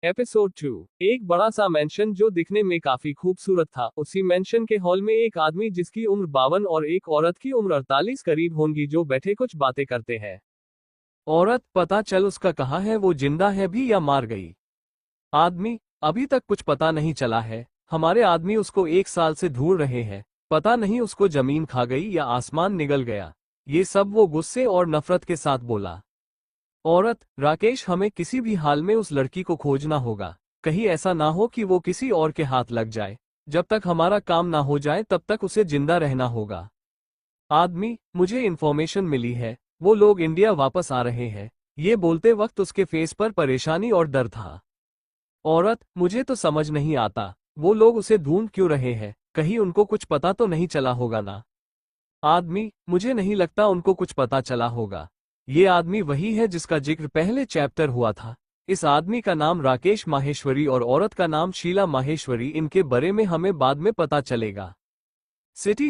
Episode 2। एक बड़ा सा मेंशन जो दिखने में काफी खूबसूरत था। उसी मेंशन के हॉल में एक आदमी जिसकी उम्र 52 और एक औरत की उम्र 48 करीब होंगी जो बैठे कुछ बातें करते हैं। औरत, पता चल उसका कहाँ है, वो जिंदा है भी या मार गई? आदमी, अभी तक कुछ पता नहीं चला है। हमारे आदमी उसको 1 साल से ढूंढ रहे हैं। पता नहीं उसको जमीन खा गई या आसमान निगल गया। ये सब वो गुस्से और नफरत के साथ बोला। औरत, राकेश, हमें किसी भी हाल में उस लड़की को खोजना होगा। कहीं ऐसा ना हो कि वो किसी और के हाथ लग जाए। जब तक हमारा काम ना हो जाए तब तक उसे जिंदा रहना होगा। आदमी, मुझे इन्फॉर्मेशन मिली है, वो लोग इंडिया वापस आ रहे हैं। ये बोलते वक्त उसके फेस पर परेशानी और डर था। औरत, मुझे तो समझ नहीं आता, वो लोग उसे ढूंढ क्यों रहे हैं? कहीं उनको कुछ पता तो नहीं चला होगा ना? आदमी, मुझे नहीं लगता उनको कुछ पता चला होगा। ये आदमी वही है जिसका जिक्र पहले चैप्टर हुआ था। इस आदमी का नाम राकेश माहेश्वरी और औरत का नाम शीला माहेश्वरी। इनके बारे में हमें बाद में पता चलेगा। सिटी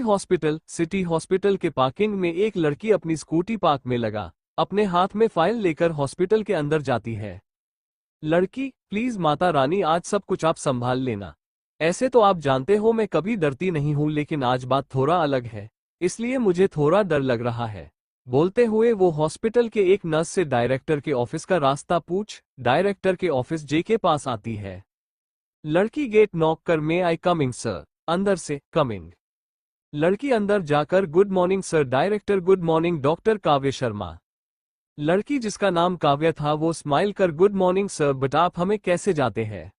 हॉस्पिटल के पार्किंग में एक लड़की अपनी स्कूटी पार्क में लगा अपने हाथ में फाइल लेकर हॉस्पिटल के अंदर जाती है। लड़की, प्लीज माता रानी, आज सब कुछ आप संभाल लेना। ऐसे तो आप जानते हो मैं कभी डरती नहीं हूं, लेकिन आज बात थोड़ा अलग है, इसलिए मुझे थोड़ा डर लग रहा है। बोलते हुए वो हॉस्पिटल के एक नर्स से डायरेक्टर के ऑफिस का रास्ता पूछ डायरेक्टर के ऑफिस जे के पास आती है। लड़की गेट नॉक कर, मे आई कमिंग सर? अंदर से, कमिंग। लड़की अंदर जाकर, good morning sir. Director, good morning doctor काव्य शर्मा। लड़की, जिसका नाम काव्य था, वो स्माइल कर, गुड मॉर्निंग सर, बट आप हमें कैसे जाते हैं?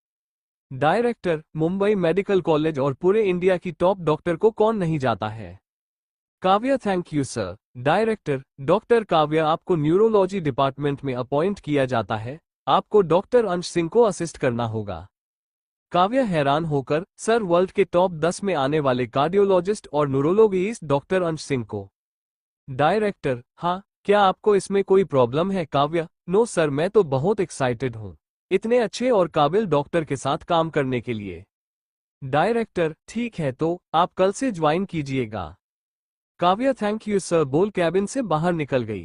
डायरेक्टर, मुंबई मेडिकल कॉलेज और पूरे इंडिया की टॉप डॉक्टर को कौन नहीं जाता है? काव्य, thank you sir. Director, doctor काव्य, आपको न्यूरोलॉजी डिपार्टमेंट में अपॉइंट किया जाता है। आपको डॉक्टर अंश सिंह को असिस्ट करना होगा। काव्य हैरान होकर, सर, वर्ल्ड के टॉप 10 में आने वाले कार्डियोलॉजिस्ट और न्यूरोलॉजिस्ट डॉक्टर अंश सिंह को। डायरेक्टर, हाँ, क्या आपको इसमें कोई प्रॉब्लम है? काव्य, नो सर, मैं तो बहुत एक्साइटेड हूँ इतने अच्छे और काबिल डॉक्टर के साथ काम करने के लिए। डायरेक्टर, ठीक है, तो आप कल से ज्वाइन कीजिएगा। काव्य, थैंक यू सर, बोल कैबिन से बाहर निकल गई।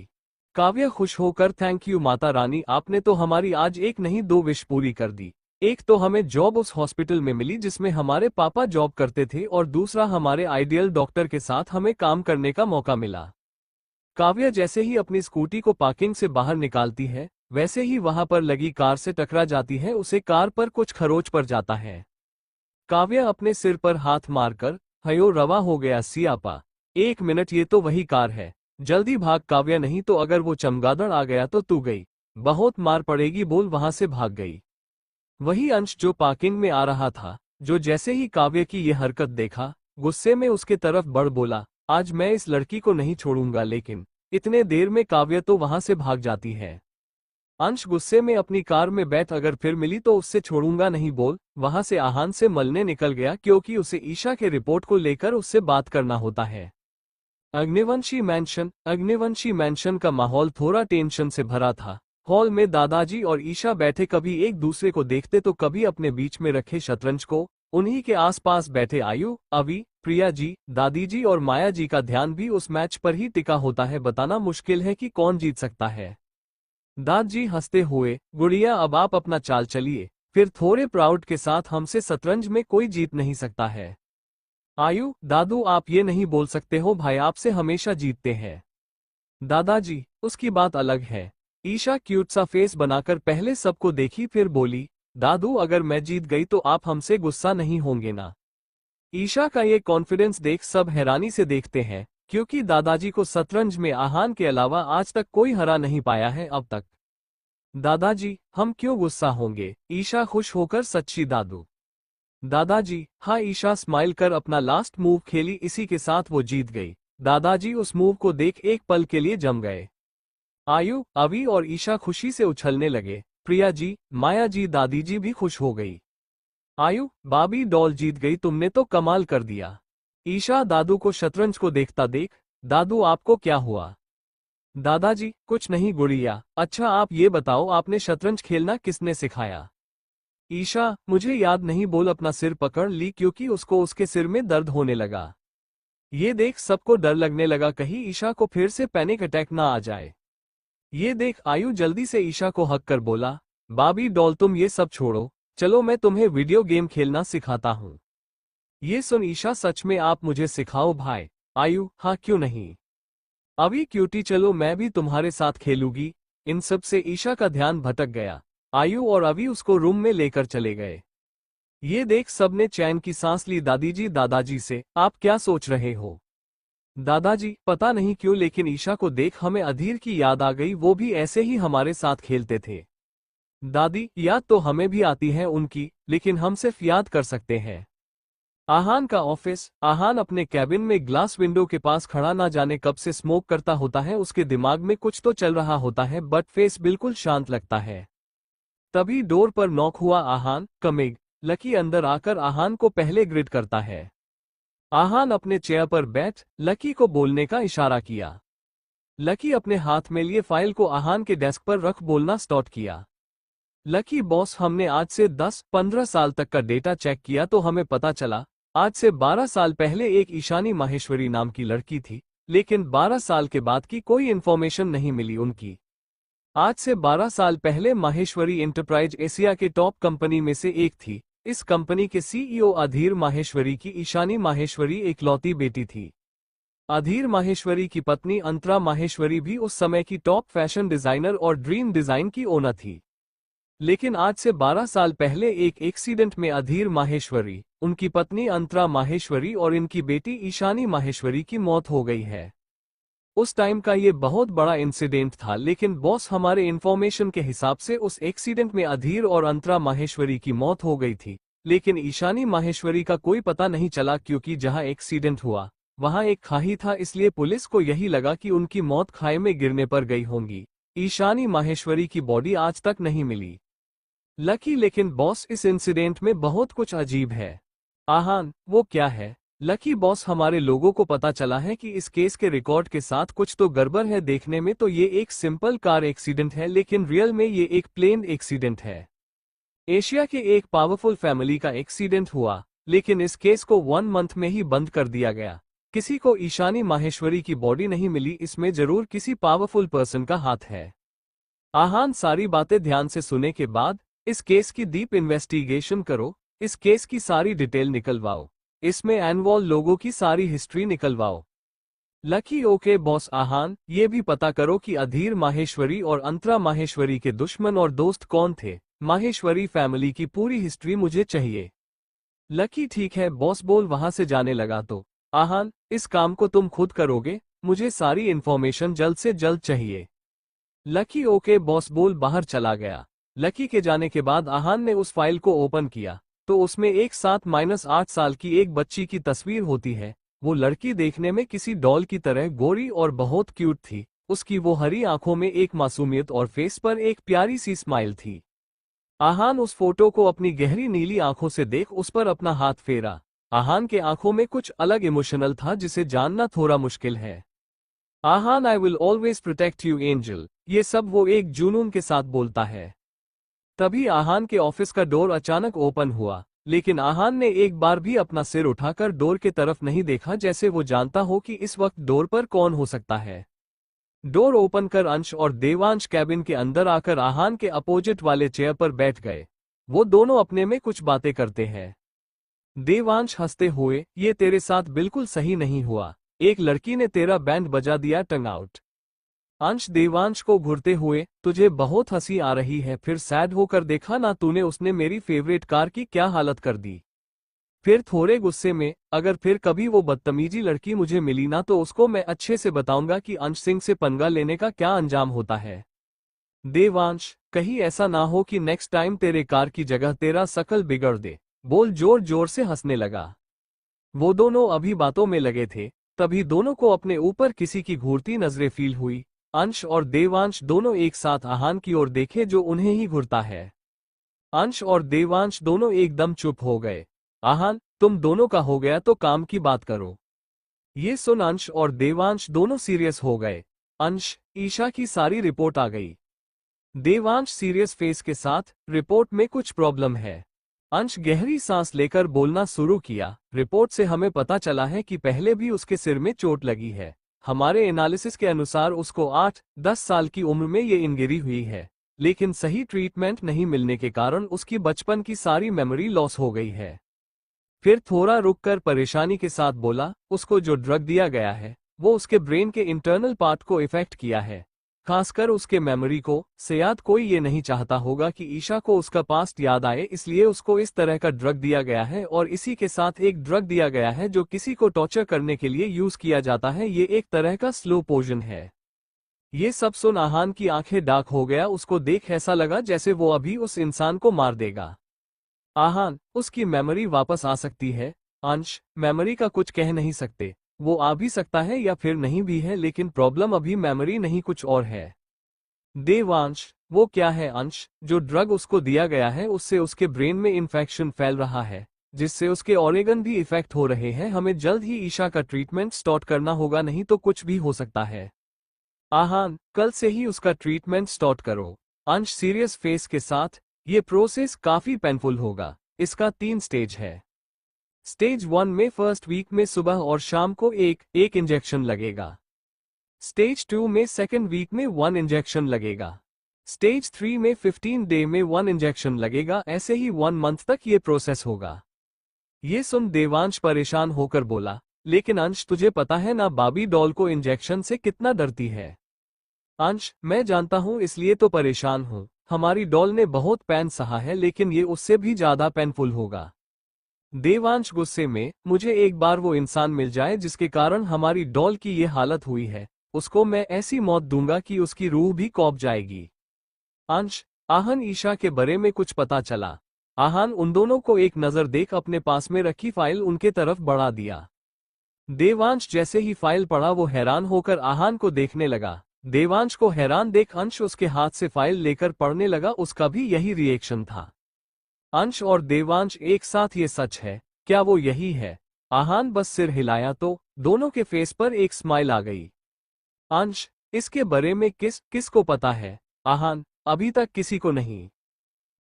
काव्य खुश होकर, थैंक यू माता रानी, आपने तो हमारी आज एक नहीं 2 विश पूरी कर दी। एक तो हमें जॉब उस हॉस्पिटल में मिली जिसमें हमारे पापा जॉब करते थे, और दूसरा हमारे आइडियल डॉक्टर के साथ हमें काम करने का मौका मिला। काव्य जैसे ही अपनी स्कूटी को पार्किंग से बाहर निकालती है, वैसे ही वहां पर लगी कार से टकरा जाती है। उसे कार पर कुछ खरोच पड़ जाता है। काव्य अपने सिर पर हाथ मारकर, हयो रवा हो गया सियापा। 1 मिनट, ये तो वही कार है। जल्दी भाग काव्य, नहीं तो अगर वो चमगादड़ आ गया तो तू गई, बहुत मार पड़ेगी, बोल वहां से भाग गई। वही अंश जो पार्किंग में आ रहा था, जो जैसे ही काव्य की ये हरकत देखा, गुस्से में उसके तरफ बढ़ बोला, आज मैं इस लड़की को नहीं छोड़ूंगा। लेकिन इतने देर में काव्य तो वहां से भाग जाती है। अंश गुस्से में अपनी कार में बैठ, अगर फिर मिली तो उससे छोड़ूंगा नहीं, बोल वहां से आहान से मलने निकल गया, क्योंकि उसे ईशा के रिपोर्ट को लेकर उससे बात करना होता है। अग्निवंशी मैंशन का माहौल थोड़ा टेंशन से भरा था। हॉल में दादाजी और ईशा बैठे, कभी एक दूसरे को देखते तो कभी अपने बीच में रखे शतरंज को। उन्हीं के आसपास बैठे आयु, अवि, प्रिया जी, दादी जी और माया जी का ध्यान भी उस मैच पर ही टिका होता है। बताना मुश्किल है कि कौन जीत सकता है। दादाजी हंसते हुए, गुड़िया, अब आप अपना चाल चलिए, फिर थोड़े प्राउड के साथ, हमसे शतरंज में कोई जीत नहीं सकता है। आयु, दादू, आप ये नहीं बोल सकते हो, भाई आपसे हमेशा जीतते हैं। दादाजी, उसकी बात अलग है। ईशा क्यूट सा फेस बनाकर पहले सबको देखी, फिर बोली, दादू, अगर मैं जीत गई तो आप हमसे गुस्सा नहीं होंगे ना? ईशा का ये कॉन्फिडेंस देख सब हैरानी से देखते हैं, क्योंकि दादाजी को शतरंज में आहान के अलावा आज तक कोई हरा नहीं पाया है अब तक। दादाजी, हम क्यों गुस्सा होंगे? ईशा खुश होकर, सच्ची दादू। दादाजी, हाँ। ईशा स्माइल कर अपना लास्ट मूव खेली, इसी के साथ वो जीत गई। दादाजी उस मूव को देख एक पल के लिए जम गए। आयु, अवि और ईशा खुशी से उछलने लगे। प्रिया जी, माया जी, दादी जी भी खुश हो गई। आयु, बाबी डॉल जीत गई, तुमने तो कमाल कर दिया। ईशा दादू को शतरंज को देखता देख, दादू आपको क्या हुआ? दादाजी, कुछ नहीं गुड़िया। अच्छा आप ये बताओ, आपने शतरंज खेलना किसने सिखाया? ईशा, मुझे याद नहीं, बोल अपना सिर पकड़ ली, क्योंकि उसको उसके सिर में दर्द होने लगा। ये देख सबको डर लगने लगा, कहीं ईशा को फिर से पैनिक अटैक ना आ जाए। ये देख आयु जल्दी से ईशा को हक कर बोला, बाबी डॉल तुम ये सब छोड़ो, चलो मैं तुम्हें वीडियो गेम खेलना सिखाता हूँ। ये सुन ईशा सच में आप मुझे सिखाओ भाई। आयु हाँ क्यों नहीं। अभी क्यूटी चलो मैं भी तुम्हारे साथ खेलूंगी। इन सब से ईशा का ध्यान भटक गया। आयु और अभी उसको रूम में लेकर चले गए। ये देख सबने चैन की सांस ली। दादाजी से आप क्या सोच रहे हो? दादाजी पता नहीं क्यों लेकिन ईशा को देख हमें अधीर की याद आ गई, वो भी ऐसे ही हमारे साथ खेलते थे। दादी याद तो हमें भी आती है उनकी, लेकिन हम सिर्फ याद कर सकते हैं। आहान का ऑफिस। आहान अपने कैबिन में ग्लास विंडो के पास खड़ा ना जाने कब से स्मोक करता होता है। उसके दिमाग में कुछ तो चल रहा होता है बट फेस बिल्कुल शांत लगता है। तभी डोर पर नॉक हुआ। आहान कमिंग। लकी अंदर आकर आहान को पहले ग्रिड करता है। आहान अपने चेयर पर बैठ लकी को बोलने का इशारा किया। लकी अपने हाथ में लिए फाइल को आहान के डेस्क पर रख बोलना स्टार्ट किया। लकी बॉस हमने आज से 10-15 साल तक का डेटा चेक किया तो हमें पता चला आज से 12 साल पहले एक ईशानी माहेश्वरी नाम की लड़की थी, लेकिन 12 साल के बाद की कोई इन्फॉर्मेशन नहीं मिली उनकी। आज से 12 साल पहले माहेश्वरी एंटरप्राइज एशिया के टॉप कंपनी में से एक थी। इस कंपनी के सीईओ अधीर माहेश्वरी की ईशानी माहेश्वरी इकलौती बेटी थी। अधीर माहेश्वरी की पत्नी अंतरा माहेश्वरी भी उस समय की टॉप फैशन डिजाइनर और ड्रीम डिजाइन की ओनर थी। लेकिन आज से 12 साल पहले एक एक्सीडेंट में अधीर माहेश्वरी, उनकी पत्नी अंतरा माहेश्वरी और इनकी बेटी ईशानी माहेश्वरी की मौत हो गई है। उस टाइम का ये बहुत बड़ा इंसिडेंट था, लेकिन बॉस हमारे इंफॉर्मेशन के हिसाब से उस एक्सीडेंट में अधीर और अंतरा माहेश्वरी की मौत हो गई थी, लेकिन ईशानी माहेश्वरी का कोई पता नहीं चला क्योंकि जहां एक्सीडेंट हुआ वहां एक खाई था, इसलिए पुलिस को यही लगा कि उनकी मौत खाई में गिरने पर गई होंगी। ईशानी माहेश्वरी की बॉडी आज तक नहीं मिली। लकी लेकिन बॉस इस इंसिडेंट में बहुत कुछ अजीब है। आहान वो क्या है? लकी बॉस हमारे लोगों को पता चला है कि इस केस के रिकॉर्ड के साथ कुछ तो गड़बड़ है। देखने में तो ये एक सिंपल कार एक्सीडेंट है, लेकिन रियल में ये एक प्लेन एक्सीडेंट है। एशिया के एक पावरफुल फैमिली का एक्सीडेंट हुआ, लेकिन इस केस को 1 मंथ में ही बंद कर दिया गया। किसी को ईशानी माहेश्वरी की बॉडी नहीं मिली, इसमें जरूर किसी पावरफुल पर्सन का हाथ है। आहान सारी बातें ध्यान से सुनने के बाद इस केस की डीप इन्वेस्टिगेशन करो, इस केस की सारी डिटेल निकलवाओ, इसमें इन्वॉल्व लोगों की सारी हिस्ट्री निकलवाओ। Lucky okay boss. आहान ये भी पता करो कि अधीर माहेश्वरी और अंतरा माहेश्वरी के दुश्मन और दोस्त कौन थे। माहेश्वरी फैमिली की पूरी हिस्ट्री मुझे चाहिए। लकी ठीक है बॉस बोल वहां से जाने लगा। तो आहान इस काम को तुम खुद करोगे? मुझे सारी इन्फॉर्मेशन जल्द से जल्द चाहिए। लकी ओके बॉस बोल बाहर चला गया। लकी के जाने के बाद आहान ने उस फाइल को ओपन किया तो उसमें एक 7-8 साल की एक बच्ची की तस्वीर होती है। वो लड़की देखने में किसी डॉल की तरह गोरी और बहुत क्यूट थी। उसकी वो हरी आंखों में एक मासूमियत और फेस पर एक प्यारी सी स्माइल थी। आहान उस फोटो को अपनी गहरी नीली आंखों से देख उस पर अपना हाथ फेरा। आहान के आंखों में कुछ अलग इमोशनल था जिसे जानना थोड़ा मुश्किल है। Aahan I will always protect you angel, ये सब वो एक जुनून के साथ बोलता है। तभी आहान के ऑफिस का डोर अचानक ओपन हुआ, लेकिन आहान ने एक बार भी अपना सिर उठाकर डोर के तरफ नहीं देखा, जैसे वो जानता हो कि इस वक्त डोर पर कौन हो सकता है। डोर ओपन कर अंश और देवांश कैबिन के अंदर आकर आहान के अपोजिट वाले चेयर पर बैठ गए। वो दोनों अपने में कुछ बातें करते हैं। देवांश हंसते हुए, ये तेरे साथ बिल्कुल सही नहीं हुआ, एक लड़की ने तेरा बैंड बजा दिया, टंग आउट। अंश देवांश को घूरते हुए, तुझे बहुत हंसी आ रही है, फिर सैड होकर देखा ना तूने, उसने मेरी फेवरेट कार की क्या हालत कर दी। फिर थोड़े गुस्से में, अगर फिर कभी वो बदतमीजी लड़की मुझे मिली ना तो उसको मैं अच्छे से बताऊंगा कि अंश सिंह से पंगा लेने का क्या अंजाम होता है। देवांश कहीं ऐसा ना हो कि नेक्स्ट टाइम तेरे कार की जगह तेरा शकल बिगड़ दे, बोल जोर जोर से हंसने लगा। वो दोनों अभी बातों में लगे थे, तभी दोनों को अपने ऊपर किसी की घूरती नजरें फील हुई। अंश और देवांश दोनों एक साथ आहान की ओर देखे जो उन्हें ही घूरता है। अंश और देवांश दोनों एकदम चुप हो गए। आहान तुम दोनों का हो गया तो काम की बात करो। ये सुन अंश और देवांश दोनों सीरियस हो गए। अंश ईशा की सारी रिपोर्ट आ गई। देवांश सीरियस फेस के साथ, रिपोर्ट में कुछ प्रॉब्लम है। अंश गहरी सांस लेकर बोलना शुरू किया, रिपोर्ट से हमें पता चला है कि पहले भी उसके सिर में चोट लगी है। हमारे एनालिसिस के अनुसार उसको 8-10 साल की उम्र में ये इंजरी हुई है, लेकिन सही ट्रीटमेंट नहीं मिलने के कारण उसकी बचपन की सारी मेमोरी लॉस हो गई है। फिर थोड़ा रुककर परेशानी के साथ बोला, उसको जो ड्रग दिया गया है वो उसके ब्रेन के इंटरनल पार्ट को इफेक्ट किया है, खासकर उसके मेमोरी को। शायद कोई ये नहीं चाहता होगा कि ईशा को उसका पास्ट याद आए, इसलिए उसको इस तरह का ड्रग दिया गया है। और इसी के साथ एक ड्रग दिया गया है जो किसी को टॉर्चर करने के लिए यूज किया जाता है। ये एक तरह का स्लो पोजन है। ये सब सुन आहान की आंखें डार्क हो गया। उसको देख ऐसा लगा जैसे वो अभी उस इंसान को मार देगा। आहान, उसकी मेमोरी वापस आ सकती है। अंश, मेमोरी का कुछ कह नहीं सकते, वो आ भी सकता है या फिर नहीं भी है, लेकिन प्रॉब्लम अभी मेमोरी नहीं कुछ और है। देवांश, वो क्या है अंश? जो ड्रग उसको दिया गया है उससे उसके ब्रेन में इन्फेक्शन फैल रहा है, जिससे उसके ऑर्गन भी इफेक्ट हो रहे हैं। हमें जल्द ही ईशा का ट्रीटमेंट स्टार्ट करना होगा, नहीं तो कुछ भी हो सकता है। आहान, कल से ही उसका ट्रीटमेंट स्टार्ट करो। अंश सीरियस फेस के साथ, ये प्रोसेस काफी पेनफुल होगा। इसका 3 स्टेज है। स्टेज 1 में फर्स्ट वीक में सुबह और शाम को एक इंजेक्शन लगेगा। स्टेज 2 में सेकेंड वीक में 1 इंजेक्शन लगेगा। स्टेज 3 में 15 डे में 1 इंजेक्शन लगेगा। ऐसे ही 1 मंथ तक ये प्रोसेस होगा। ये सुन देवांश परेशान होकर बोला, लेकिन अंश तुझे पता है ना बाबी डॉल को इंजेक्शन से कितना डरती है। अंश, मैं जानता हूँ, इसलिए तो परेशान हूँ। हमारी डॉल ने बहुत पेन सहा है, लेकिन ये उससे भी ज्यादा पेनफुल होगा। देवांश गुस्से में, मुझे एक बार वो इंसान मिल जाए जिसके कारण हमारी डॉल की ये हालत हुई है, उसको मैं ऐसी मौत दूंगा कि उसकी रूह भी कौंप जाएगी। अंश, आहन ईशा के बारे में कुछ पता चला? आहान उन दोनों को एक नजर देख अपने पास में रखी फाइल उनके तरफ बढ़ा दिया। देवांश जैसे ही फाइल पढ़ा वो हैरान होकर आहान को देखने लगा। देवांश को हैरान देख अंश उसके हाथ से फाइल लेकर पढ़ने लगा। उसका भी यही रिएक्शन था। अंश और देवांश एक साथ, ये सच है क्या? वो यही है? आहान बस सिर हिलाया तो दोनों के फेस पर एक स्माइल आ गई। अंश, इसके बारे में किसको पता है? आहान, अभी तक किसी को नहीं।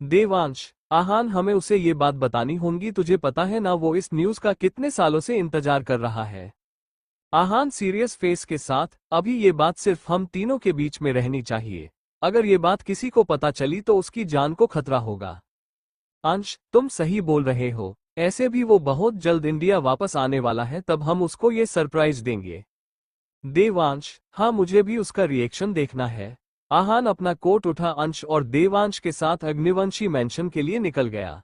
देवांश, आहान, हमें उसे ये बात बतानी होगी। तुझे पता है ना वो इस न्यूज का कितने सालों से इंतजार कर रहा है। आहान सीरियस फेस के साथ, अभी ये बात सिर्फ हम तीनों के बीच में रहनी चाहिए। अगर ये बात किसी को पता चली तो उसकी जान को खतरा होगा। अंश, तुम सही बोल रहे हो। ऐसे भी वो बहुत जल्द इंडिया वापस आने वाला है, तब हम उसको ये सरप्राइज देंगे। देवांश, हाँ, मुझे भी उसका रिएक्शन देखना है। आहान अपना कोट उठा। अंश और देवांश के साथ अग्निवंशी मैंशन के लिए निकल गया।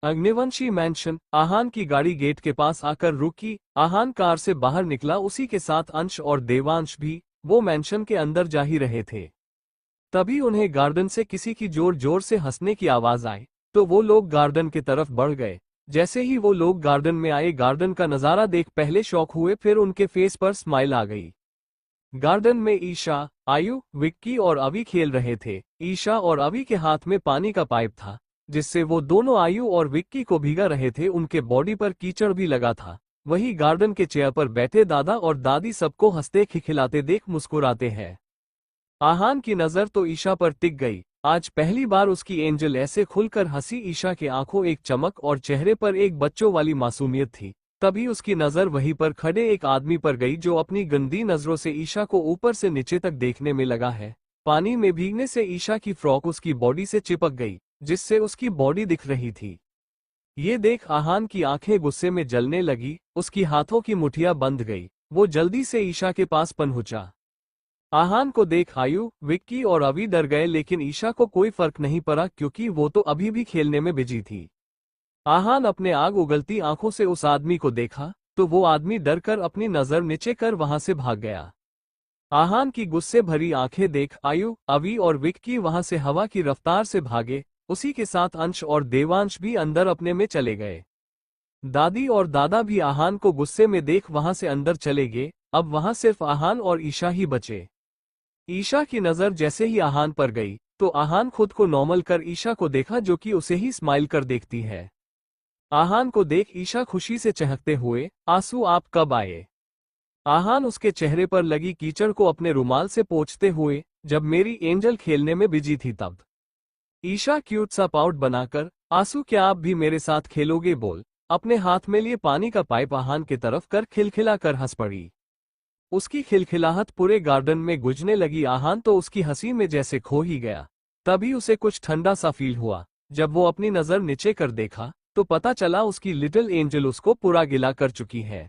अग्निवंशी मैंशन, आहान की गाड़ी गेट के पास आकर रुकी। आहान कार से बाहर निकला, उसी के साथ अंश और देवांश भी। वो मैंशन के अंदर जा ही रहे थे, तभी उन्हें गार्डन से किसी की जोर जोर से हंसने की आवाज आई, तो वो लोग गार्डन की तरफ बढ़ गए। जैसे ही वो लोग गार्डन में आए, गार्डन का नजारा देख पहले शॉक हुए, फिर उनके फेस पर स्माइल आ गई। गार्डन में ईशा, आयु, विक्की और अवी खेल रहे थे। ईशा और अवी के हाथ में पानी का पाइप था, जिससे वो दोनों आयु और विक्की को भीगा रहे थे। उनके बॉडी पर कीचड़ भी लगा था। वही गार्डन के चेयर पर बैठे दादा और दादी सबको हंसते खिलखिलाते देख मुस्कुराते हैं। आहान की नजर तो ईशा पर टिक गई। आज पहली बार उसकी एंजल ऐसे खुलकर हंसी। ईशा के आंखों एक चमक और चेहरे पर एक बच्चों वाली मासूमियत थी। तभी उसकी नजर वहीं पर खड़े एक आदमी पर गई जो अपनी गंदी नजरों से ईशा को ऊपर से नीचे तक देखने में लगा है। पानी में भीगने से ईशा की फ्रॉक उसकी बॉडी से चिपक गई, जिससे उसकी बॉडी दिख रही थी। ये देख आहान की आंखें गुस्से में जलने लगी। उसकी हाथों की मुठियां बंध गई। वो जल्दी से ईशा के पास पहुंचा। आहान को देख आयु, विक्की और अवी डर गए, लेकिन ईशा को कोई फर्क नहीं पड़ा क्योंकि वो तो अभी भी खेलने में बिजी थी। आहान अपने आग उगलती आंखों से उस आदमी को देखा तो वो आदमी डरकर अपनी नजर नीचे कर वहां से भाग गया। आहान की गुस्से भरी आंखें देख आयु, अवी और विक्की वहां से हवा की रफ्तार से भागे। उसी के साथ अंश और देवांश भी अंदर अपने में चले गए। दादी और दादा भी आहान को गुस्से में देख वहां से अंदर चले गए। अब वहां सिर्फ आहान और ईशा ही बचे। ईशा की नजर जैसे ही आहान पर गई तो आहान खुद को नॉर्मल कर ईशा को देखा, जो कि उसे ही स्माइल कर देखती है। आहान को देख ईशा खुशी से चहकते हुए, आंसू आप कब आए? आहान उसके चेहरे पर लगी कीचड़ को अपने रुमाल से पोंछते हुए, जब मेरी एंजल खेलने में बिजी थी तब। ईशा क्यूट सा पाउट बनाकर, आंसू क्या आप भी मेरे साथ खेलोगे बोल अपने हाथ में लिए पानी का पाइप आहान की तरफ कर खिलखिला कर हंस पड़ी। उसकी खिलखिलाहट पूरे गार्डन में गूंजने लगी। आहान तो उसकी हंसी में जैसे खो ही गया। तभी उसे कुछ ठंडा सा फील हुआ। जब वो अपनी नजर नीचे कर देखा तो पता चला उसकी लिटिल एंजल उसको पूरा गिला कर चुकी है।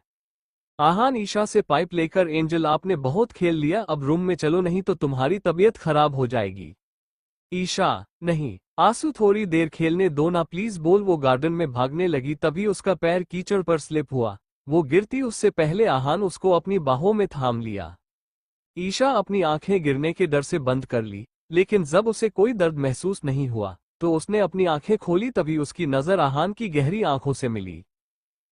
आहान ईशा से पाइप लेकर, एंजल आपने बहुत खेल लिया, अब रूम में चलो नहीं तो तुम्हारी तबीयत खराब हो जाएगी। ईशा, नहीं आंसू, थोड़ी देर खेलने दो ना प्लीज, बोल वो गार्डन में भागने लगी। तभी उसका पैर कीचड़ पर स्लिप हुआ। वो गिरती उससे पहले आहान उसको अपनी बाहों में थाम लिया। ईशा अपनी आंखें गिरने के डर से बंद कर ली, लेकिन जब उसे कोई दर्द महसूस नहीं हुआ तो उसने अपनी आंखें खोली। तभी उसकी नजर आहान की गहरी आंखों से मिली।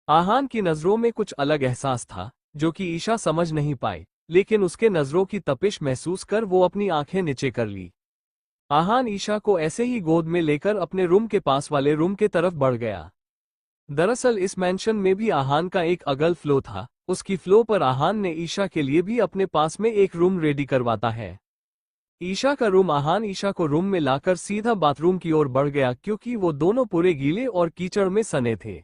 आहान की नजरों में कुछ अलग एहसास था जो कि ईशा समझ नहीं पाई, लेकिन उसके नजरों की तपिश महसूस कर वो अपनी आंखें नीचे कर ली। आहान ईशा को ऐसे ही गोद में लेकर अपने रूम के पास वाले रूम के तरफ बढ़ गया। दरअसल इस मैंशन में भी आहान का एक अगल फ्लो था। उसकी फ्लो पर आहान ने ईशा के लिए भी अपने पास में एक रूम रेडी करवाता है। ईशा का रूम, आहान ईशा को रूम में लाकर सीधा बाथरूम की ओर बढ़ गया क्योंकि वो दोनों पूरे गीले और कीचड़ में सने थे।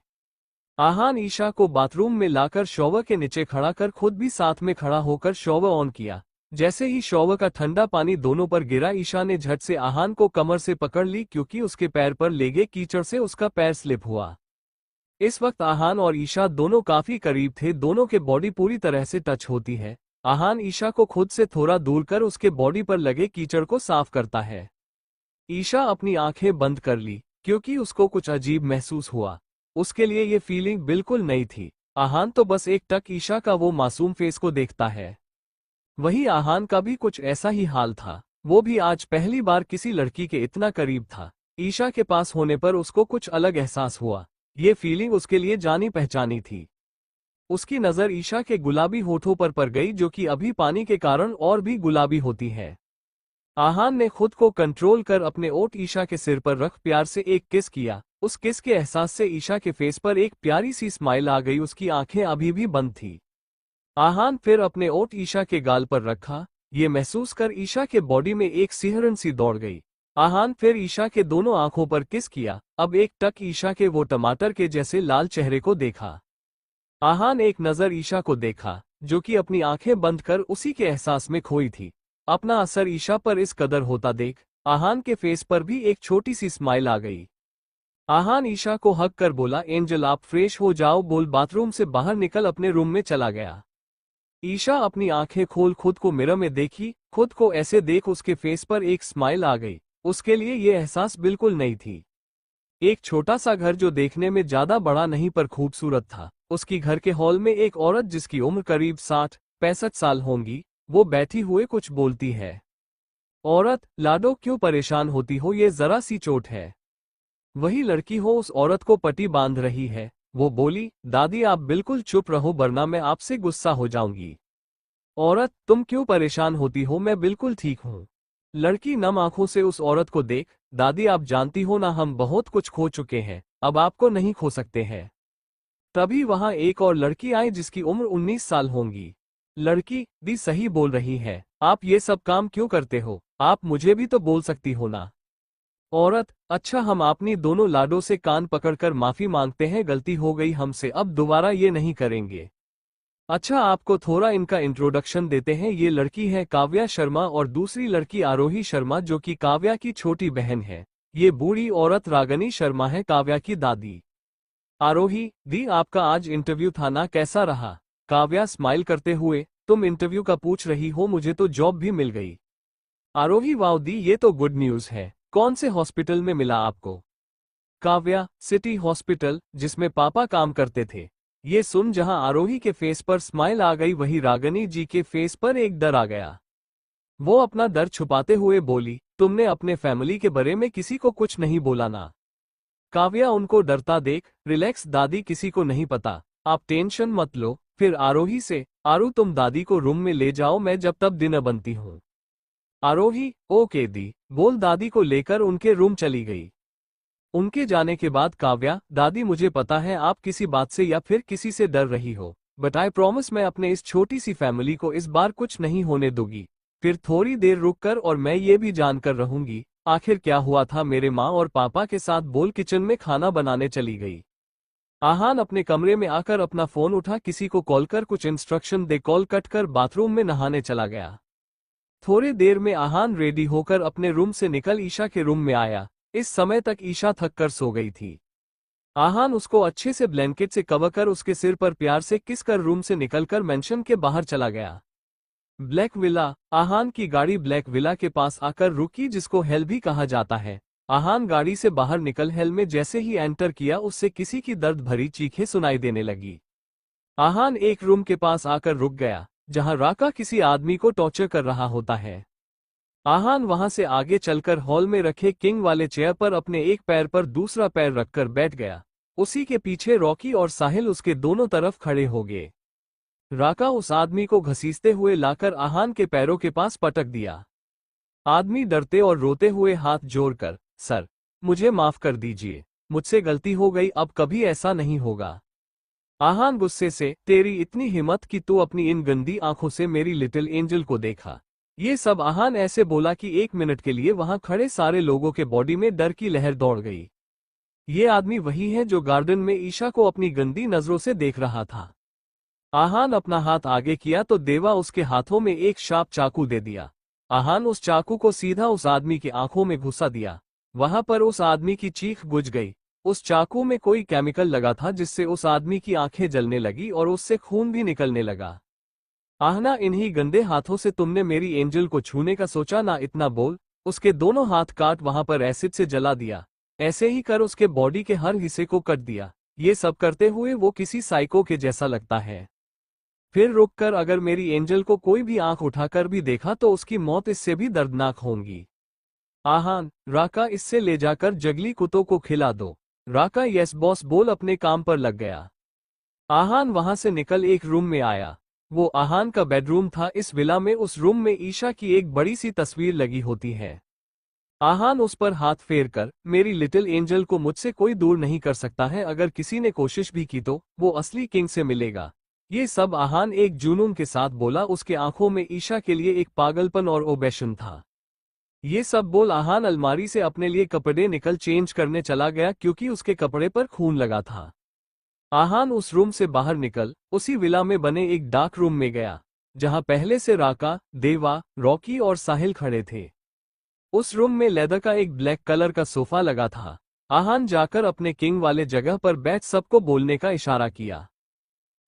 आहान ईशा को बाथरूम में लाकर शॉवर के नीचे खड़ा कर खुद भी साथ में खड़ा होकर शॉवर ऑन किया। जैसे ही शॉवर का ठंडा पानी दोनों पर गिरा, ईशा ने झट से आहान को कमर से पकड़ ली क्योंकि उसके पैर पर लेगे कीचड़ से उसका पैर स्लिप हुआ। इस वक्त आहान और ईशा दोनों काफी करीब थे, दोनों के बॉडी पूरी तरह से टच होती है। आहान ईशा को खुद से थोड़ा दूर कर उसके बॉडी पर लगे कीचड़ को साफ करता है। ईशा अपनी आंखें बंद कर ली क्योंकि उसको कुछ अजीब महसूस हुआ। उसके लिए ये फीलिंग बिल्कुल नई थी। आहान तो बस एक टक ईशा का वो मासूम फेस को देखता है। वही आहान का भी कुछ ऐसा ही हाल था। वो भी आज पहली बार किसी लड़की के इतना करीब था। ईशा के पास होने पर उसको कुछ अलग एहसास हुआ। ये फीलिंग उसके लिए जानी पहचानी थी। उसकी नजर ईशा के गुलाबी होठों पर गई जो कि अभी पानी के कारण और भी गुलाबी होती है। आहान ने खुद को कंट्रोल कर अपने ओठ ईशा के सिर पर रख प्यार से एक किस किया। उस किस के एहसास से ईशा के फेस पर एक प्यारी सी स्माइल आ गई। उसकी आंखें अभी भी बंद थी। आहान फिर अपने ओठ ईशा के गाल पर रखा। ये महसूस कर ईशा के बॉडी में एक सिहरन सी दौड़ गई। आहान फिर ईशा के दोनों आंखों पर किस किया। अब एक टक ईशा के वो टमाटर के जैसे लाल चेहरे को देखा। आहान एक नजर ईशा को देखा जो कि अपनी आंखें बंद कर उसी के एहसास में खोई थी। अपना असर ईशा पर इस कदर होता देख आहान के फेस पर भी एक छोटी सी स्माइल आ गई। आहान ईशा को हक कर बोला, एंजल आप फ्रेश हो जाओ, बोल बाथरूम से बाहर निकल अपने रूम में चला गया। ईशा अपनी आंखें खोल खुद को मिरर में देखी। खुद को ऐसे देख उसके फेस पर एक स्माइल आ गई। उसके लिए ये एहसास बिल्कुल नई थी। एक छोटा सा घर जो देखने में ज्यादा बड़ा नहीं पर खूबसूरत था। उसकी घर के हॉल में एक औरत जिसकी उम्र करीब 60-65 साल होंगी, वो बैठी हुए कुछ बोलती है। औरत, लाडो क्यों परेशान होती हो, ये जरा सी चोट है। वही लड़की हो उस औरत को पट्टी बांध रही है। वो बोली, दादी आप बिल्कुल चुप रहो वरना मैं आपसे गुस्सा हो जाऊंगी। औरत, तुम क्यों परेशान होती हो, मैं बिल्कुल ठीक हूँ। लड़की नम आंखों से उस औरत को देख, दादी आप जानती हो ना हम बहुत कुछ खो चुके हैं, अब आपको नहीं खो सकते हैं। तभी वहां एक और लड़की आई जिसकी उम्र 19 साल होंगी। लड़की, दी सही बोल रही है, आप ये सब काम क्यों करते हो, आप मुझे भी तो बोल सकती हो ना। औरत, अच्छा हम अपनी दोनों लाडो से कान पकड़कर माफी मांगते हैं, गलती हो गई हमसे, अब दोबारा ये नहीं करेंगे। अच्छा आपको थोड़ा इनका इंट्रोडक्शन देते हैं। ये लड़की है काव्या शर्मा और दूसरी लड़की आरोही शर्मा जो कि काव्या की छोटी बहन है। ये बूढ़ी औरत रागनी शर्मा है, काव्या की दादी। आरोही, दी आपका आज इंटरव्यू था ना, कैसा रहा। काव्या स्माइल करते हुए, तुम इंटरव्यू का पूछ रही हो, मुझे तो जॉब भी मिल गई। आरोही, वाओ दी ये तो गुड न्यूज है, कौन से हॉस्पिटल में मिला आपको। काव्या, सिटी हॉस्पिटल जिसमें पापा काम करते थे। ये सुन जहां आरोही के फेस पर स्माइल आ गई वहीं रागनी जी के फेस पर एक डर आ गया। वो अपना डर छुपाते हुए बोली, तुमने अपने फैमिली के बारे में किसी को कुछ नहीं बोला ना। काव्या उनको डरता देख, रिलैक्स दादी किसी को नहीं पता, आप टेंशन मत लो। फिर आरोही से, आरू तुम दादी को रूम में ले जाओ, मैं जब तब डिनर बनती हूँ। आरोही, ओके दी, बोल दादी को लेकर उनके रूम चली गई। उनके जाने के बाद काव्या, दादी मुझे पता है आप किसी बात से या फिर किसी से डर रही हो, बट आई प्रॉमिस मैं अपने इस छोटी सी फैमिली को इस बार कुछ नहीं होने दूंगी। फिर थोड़ी देर रुककर और मैं ये भी जानकर रहूंगी आखिर क्या हुआ था मेरे माँ और पापा के साथ, बोल किचन में खाना बनाने चली गई। आहान अपने कमरे में आकर अपना फोन उठा, किसी को कॉल कर कुछ इंस्ट्रक्शन दे, कॉल कट कर बाथरूम में नहाने चला गया। थोड़ी देर में आहान रेडी होकर अपने रूम से निकल ईशा के रूम में आया। इस समय तक ईशा थक कर सो गई थी। आहान उसको अच्छे से ब्लैंकेट से कवर कर उसके सिर पर प्यार से किस कर रूम से निकलकर मेंशन के बाहर चला गया। Black villa. आहान की गाड़ी ब्लैक विला के पास आकर रुकी, जिसको हेल भी कहा जाता है। आहान गाड़ी से बाहर निकल हेल में जैसे ही एंटर किया उससे किसी की दर्द भरी चीखें सुनाई देने लगी। आहान एक रूम के पास आकर रुक गया जहां राका किसी आदमी को टॉर्चर कर रहा होता है। आहान वहां से आगे चलकर हॉल में रखे किंग वाले चेयर पर अपने एक पैर पर दूसरा पैर रखकर बैठ गया। उसी के पीछे रॉकी और साहिल उसके दोनों तरफ खड़े हो गए। राका उस आदमी को घसीटते हुए लाकर आहान के पैरों के पास पटक दिया। आदमी डरते और रोते हुए हाथ जोड़कर, सर, मुझे माफ कर दीजिए, मुझसे गलती हो गई, अब कभी ऐसा नहीं होगा। आहान गुस्से से, तेरी इतनी हिम्मत कि तू अपनी इन गंदी आंखों से मेरी लिटिल एंजल को देखा। ये सब आहान ऐसे बोला कि 1 मिनट के लिए वहां खड़े सारे लोगों के बॉडी में डर की लहर दौड़ गई। ये आदमी वही है जो गार्डन में ईशा को अपनी गंदी नजरों से देख रहा था। आहान अपना हाथ आगे किया तो देवा उसके हाथों में एक शार्प चाकू दे दिया। आहान उस चाकू को सीधा उस आदमी की आंखों में घुसा दिया। वहां पर उस आदमी की चीख बुझ गई। उस चाकू में कोई केमिकल लगा था जिससे उस आदमी की आंखें जलने लगी और उससे खून भी निकलने लगा। आहना, इन्हीं गंदे हाथों से तुमने मेरी एंजल को छूने का सोचा ना? इतना बोल उसके दोनों हाथ काट वहां पर एसिड से जला दिया। ऐसे ही कर उसके बॉडी के हर हिस्से को कट दिया। ये सब करते हुए वो किसी साइको के जैसा लगता है। फिर रुककर अगर मेरी एंजल को कोई भी आंख उठाकर भी देखा तो उसकी मौत इससे भी दर्दनाक होगी। आहान, राका, इससे ले जाकर जंगली कुत्तों को खिला दो। राका यस बॉस बोल अपने काम पर लग गया। आहान वहां से निकल एक रूम में आया। वो आहान का बेडरूम था। इस विला में उस रूम में ईशा की एक बड़ी सी तस्वीर लगी होती है। आहान उस पर हाथ फेर कर, मेरी लिटिल एंजल को मुझसे कोई दूर नहीं कर सकता है। अगर किसी ने कोशिश भी की तो वो असली किंग से मिलेगा। ये सब आहान एक जुनून के साथ बोला। उसके आंखों में ईशा के लिए एक पागलपन और ओबेशन था। ये सब बोल आहान अलमारी से अपने लिए कपड़े निकल चेंज करने चला गया क्योंकि उसके कपड़े पर खून लगा था। आहान उस रूम से बाहर निकल उसी विला में बने एक डार्क रूम में गया जहां पहले से राका, देवा, रॉकी और साहिल खड़े थे। उस रूम में लेदर का एक ब्लैक कलर का सोफा लगा था। आहान जाकर अपने किंग वाले जगह पर बैठ सबको बोलने का इशारा किया।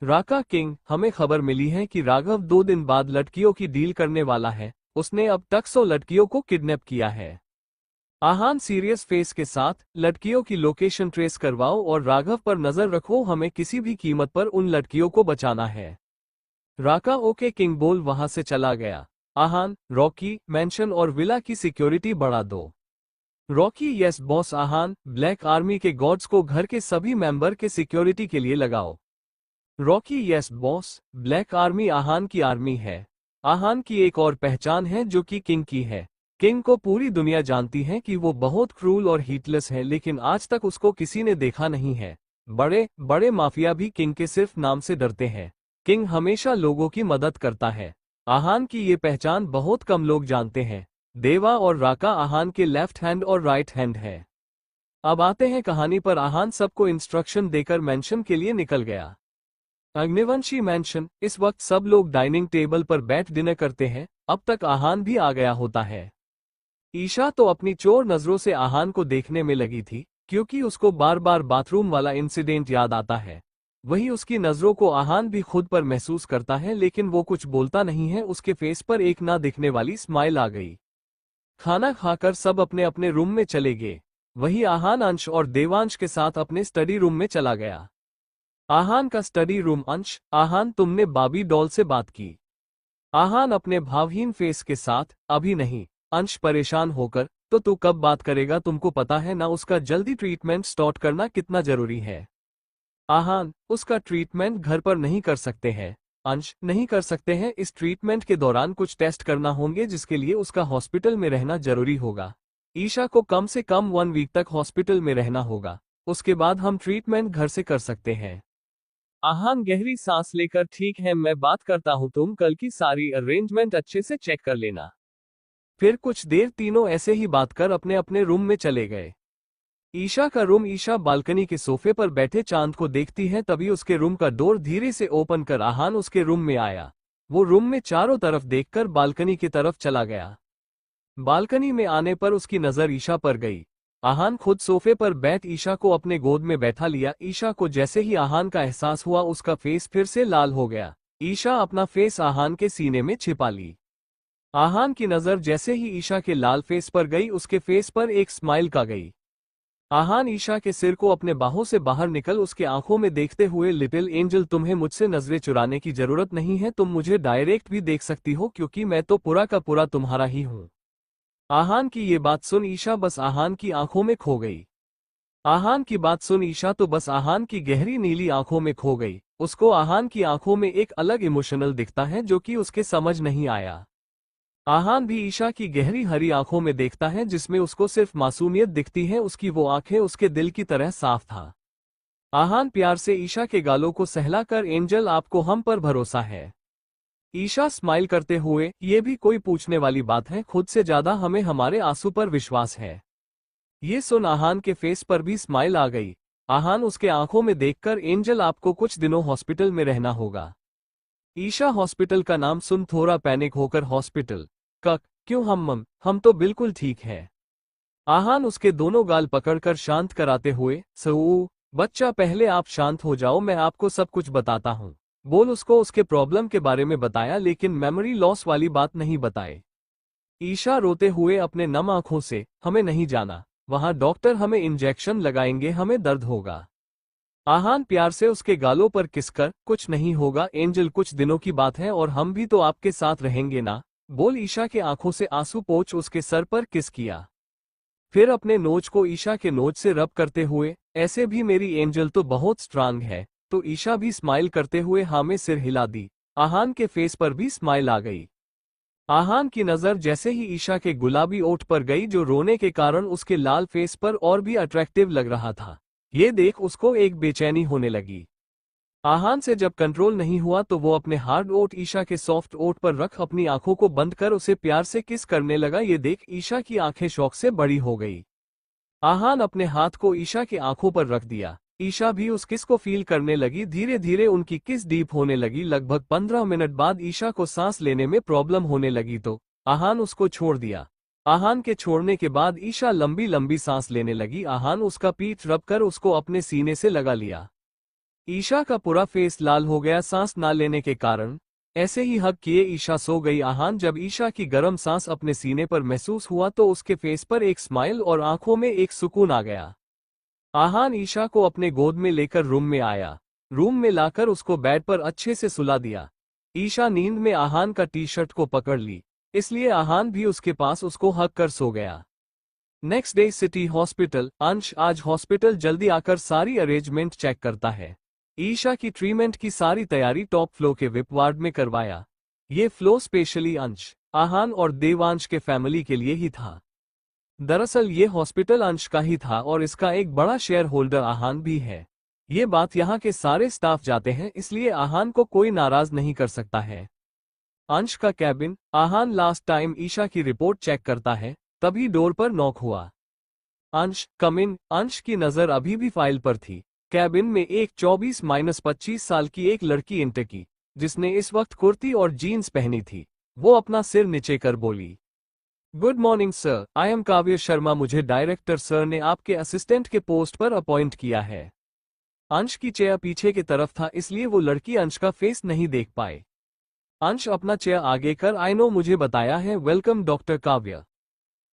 राका, किंग, हमें खबर मिली है कि राघव 2 दिन बाद लड़कियों की डील करने वाला है। उसने अब तक 100 लड़कियों को किडनैप किया है। आहान सीरियस फेस के साथ, लड़कियों की लोकेशन ट्रेस करवाओ और राघव पर नजर रखो। हमें किसी भी कीमत पर उन लड़कियों को बचाना है। राका ओके किंग बोल वहां से चला गया। आहान, रॉकी, मेंशन और विला की सिक्योरिटी बढ़ा दो। Rocky yes boss. Aahan, black army के गॉड्स को घर के सभी मेंबर के सिक्योरिटी के लिए लगाओ। Rocky yes boss. Black army Aahan की आर्मी है। आहान की एक और पहचान है जो कि किंग की है। किंग को पूरी दुनिया जानती है कि वो बहुत क्रूल और हीटलेस है, लेकिन आज तक उसको किसी ने देखा नहीं है। बड़े बड़े माफिया भी किंग के सिर्फ नाम से डरते हैं। किंग हमेशा लोगों की मदद करता है। आहान की ये पहचान बहुत कम लोग जानते हैं। देवा और राका आहान के लेफ्ट हैंड और राइट हैंड है। अब आते हैं कहानी पर। आहान सबको इंस्ट्रक्शन देकर मेंशन के लिए निकल गया। अग्निवंशी मेंशन। इस वक्त सब लोग डाइनिंग टेबल पर बैठ डिनर करते हैं। अब तक आहान भी आ गया होता है। ईशा तो अपनी चोर नजरों से आहान को देखने में लगी थी क्योंकि उसको बार बार बाथरूम वाला इंसिडेंट याद आता है। वही उसकी नजरों को आहान भी खुद पर महसूस करता है, लेकिन वो कुछ बोलता नहीं है। उसके फेस पर एक ना दिखने वाली स्माइल आ गई। खाना खाकर सब अपने अपने रूम में चले गए। वही आहान अंश और देवांश के साथ अपने स्टडी रूम में चला गया। आहान का स्टडी रूम। अंश, आहान, तुमने बाबी डॉल से बात की? आहान अपने भावहीन फेस के साथ, अभी नहीं। अंश परेशान होकर, तो तू कब बात करेगा? तुमको पता है ना उसका जल्दी ट्रीटमेंट स्टार्ट करना कितना जरूरी है। आहान, उसका ट्रीटमेंट घर पर नहीं कर सकते हैं। अंश, नहीं कर सकते हैं। इस ट्रीटमेंट के दौरान कुछ टेस्ट करना होंगे जिसके लिए उसका हॉस्पिटल में रहना जरूरी होगा। ईशा को कम से कम 1 वीक तक हॉस्पिटल में रहना होगा। उसके बाद हम ट्रीटमेंट घर से कर सकते हैं। आहान गहरी सांस लेकर, ठीक है, मैं बात करता हूं। तुम कल की सारी अरेंजमेंट अच्छे से चेक कर लेना। फिर कुछ देर तीनों ऐसे ही बात कर अपने अपने रूम में चले गए। ईशा का रूम। ईशा बालकनी के सोफे पर बैठे चांद को देखती है। तभी उसके रूम का डोर धीरे से ओपन कर आहान उसके रूम में आया। वो रूम में चारों तरफ देखकर बालकनी की तरफ चला गया। बालकनी में आने पर उसकी नजर ईशा पर गई। आहान खुद सोफे पर बैठ ईशा को अपने गोद में बैठा लिया। ईशा को जैसे ही आहान का एहसास हुआ उसका फेस फिर से लाल हो गया। ईशा अपना फेस आहान के सीने में छिपा ली। आहान की नजर जैसे ही ईशा के लाल फेस पर गई उसके फेस पर एक स्माइल का गई। आहान ईशा के सिर को अपने बाहों से बाहर निकल उसके आंखों में देखते हुए, लिटिल एंजल तुम्हें मुझसे नजरें चुराने की जरूरत नहीं है, तुम मुझे डायरेक्ट भी देख सकती हो क्योंकि मैं तो पूरा का पूरा तुम्हारा ही हूं। आहान की ये बात सुन ईशा बस आहान की आंखों में खो गई। आहान की बात सुन ईशा तो बस आहान की गहरी नीली आंखों में खो गई। उसको आहान की आंखों में एक अलग इमोशनल दिखता है जो कि उसके समझ नहीं आया। आहान भी ईशा की गहरी हरी आंखों में देखता है जिसमें उसको सिर्फ मासूमियत दिखती है। उसकी वो आंखें उसके दिल की तरह साफ था। आहान प्यार से ईशा के गालों को सहलाकर, एंजल आपको हम पर भरोसा है। ईशा स्माइल करते हुए, ये भी कोई पूछने वाली बात है, खुद से ज्यादा हमें हमारे आंसू पर विश्वास है। ये सुन आहान के फेस पर भी स्माइल आ गई। आहान उसके आंखों में देखकर, एंजल आपको कुछ दिनों हॉस्पिटल में रहना होगा। ईशा हॉस्पिटल का नाम सुन थोड़ा पैनिक होकर, हॉस्पिटल क्यों, हम तो बिल्कुल ठीक है। आहान उसके दोनों गाल पकड़कर शांत कराते हुए, बच्चा पहले आप शांत हो जाओ, मैं आपको सब कुछ बताता हूँ। बोल उसको उसके प्रॉब्लम के बारे में बताया लेकिन मेमोरी लॉस वाली बात नहीं बताए। ईशा रोते हुए अपने नम आंखों से, हमें नहीं जाना, वहां डॉक्टर हमें इंजेक्शन लगाएंगे, हमें दर्द होगा। आहान प्यार से उसके गालों पर किसकर, कुछ नहीं होगा एंजल, कुछ दिनों की बात है और हम भी तो आपके साथ रहेंगे ना। बोल ईशा के आंखों से आंसू पोंछ उसके सर पर किस किया। फिर अपने नोच को ईशा के नोच से रब करते हुए, ऐसे भी मेरी एंजल तो बहुत स्ट्रांग है। तो ईशा भी स्माइल करते हुए हाँ में सिर हिला दी। आहान के फेस पर भी स्माइल आ गई। आहान की नजर जैसे ही ईशा के गुलाबी ओठ पर गई जो रोने के कारण उसके लाल फेस पर और भी अट्रैक्टिव लग रहा था। ये देख उसको एक बेचैनी होने लगी। आहान से जब कंट्रोल नहीं हुआ तो वो अपने हार्ड ओठ ईशा के सॉफ्ट ओठ पर रख अपनी आंखों को बंद कर उसे प्यार से किस करने लगा। ये देख ईशा की आंखें शौक से बड़ी हो गई। आहान अपने हाथ को ईशा की आंखों पर रख दिया। ईशा भी उस किस को फील करने लगी। धीरे धीरे उनकी किस डीप होने लगी। लगभग 15 मिनट बाद ईशा को सांस लेने में प्रॉब्लम होने लगी तो आहान उसको छोड़ दिया। आहान के छोड़ने के बाद ईशा लंबी लंबी सांस लेने लगी। आहान उसका पीठ रब कर उसको अपने सीने से लगा लिया। ईशा का पूरा फेस लाल हो गया सांस ना लेने के कारण। ऐसे ही हग किए ईशा सो गई। आहान जब ईशा की गर्म सांस अपने सीने पर महसूस हुआ तो उसके फेस पर एक स्माइल और आंखों में एक सुकून आ गया। आहान ईशा को अपने गोद में लेकर रूम में आया। रूम में लाकर उसको बेड पर अच्छे से सुला दिया। ईशा नींद में आहान का टी शर्ट को पकड़ ली, इसलिए आहान भी उसके पास उसको हग कर सो गया। Next day city hospital. अंश आज हॉस्पिटल जल्दी आकर सारी अरेंजमेंट चेक करता है। ईशा की ट्रीटमेंट की सारी तैयारी टॉप फ्लो के विप वार्ड में करवाया। ये फ्लो स्पेशली अंश, आहान और देवांश के फैमिली के लिए ही था। दरअसल ये हॉस्पिटल अंश का ही था और इसका एक बड़ा शेयर होल्डर आहान भी है। ये बात यहाँ के सारे स्टाफ जाते हैं, इसलिए आहान को कोई नाराज नहीं कर सकता है। अंश का कैबिन। आहान लास्ट टाइम ईशा की रिपोर्ट चेक करता है, तभी डोर पर नॉक हुआ। अंश कम इन। अंश की नजर अभी भी फाइल पर थी। कैबिन में एक 24-25 साल की एक लड़की एंटर की, जिसने इस वक्त कुर्ती और जीन्स पहनी थी। वो अपना सिर नीचे कर बोली, good morning sir, I am काव्य शर्मा, मुझे डायरेक्टर सर ने आपके असिस्टेंट के पोस्ट पर अपॉइंट किया है। अंश की चेयर पीछे की तरफ था, इसलिए वो लड़की अंश का फेस नहीं देख पाए। अंश अपना चेयर आगे कर, आई नो मुझे बताया है, वेलकम डॉक्टर काव्य।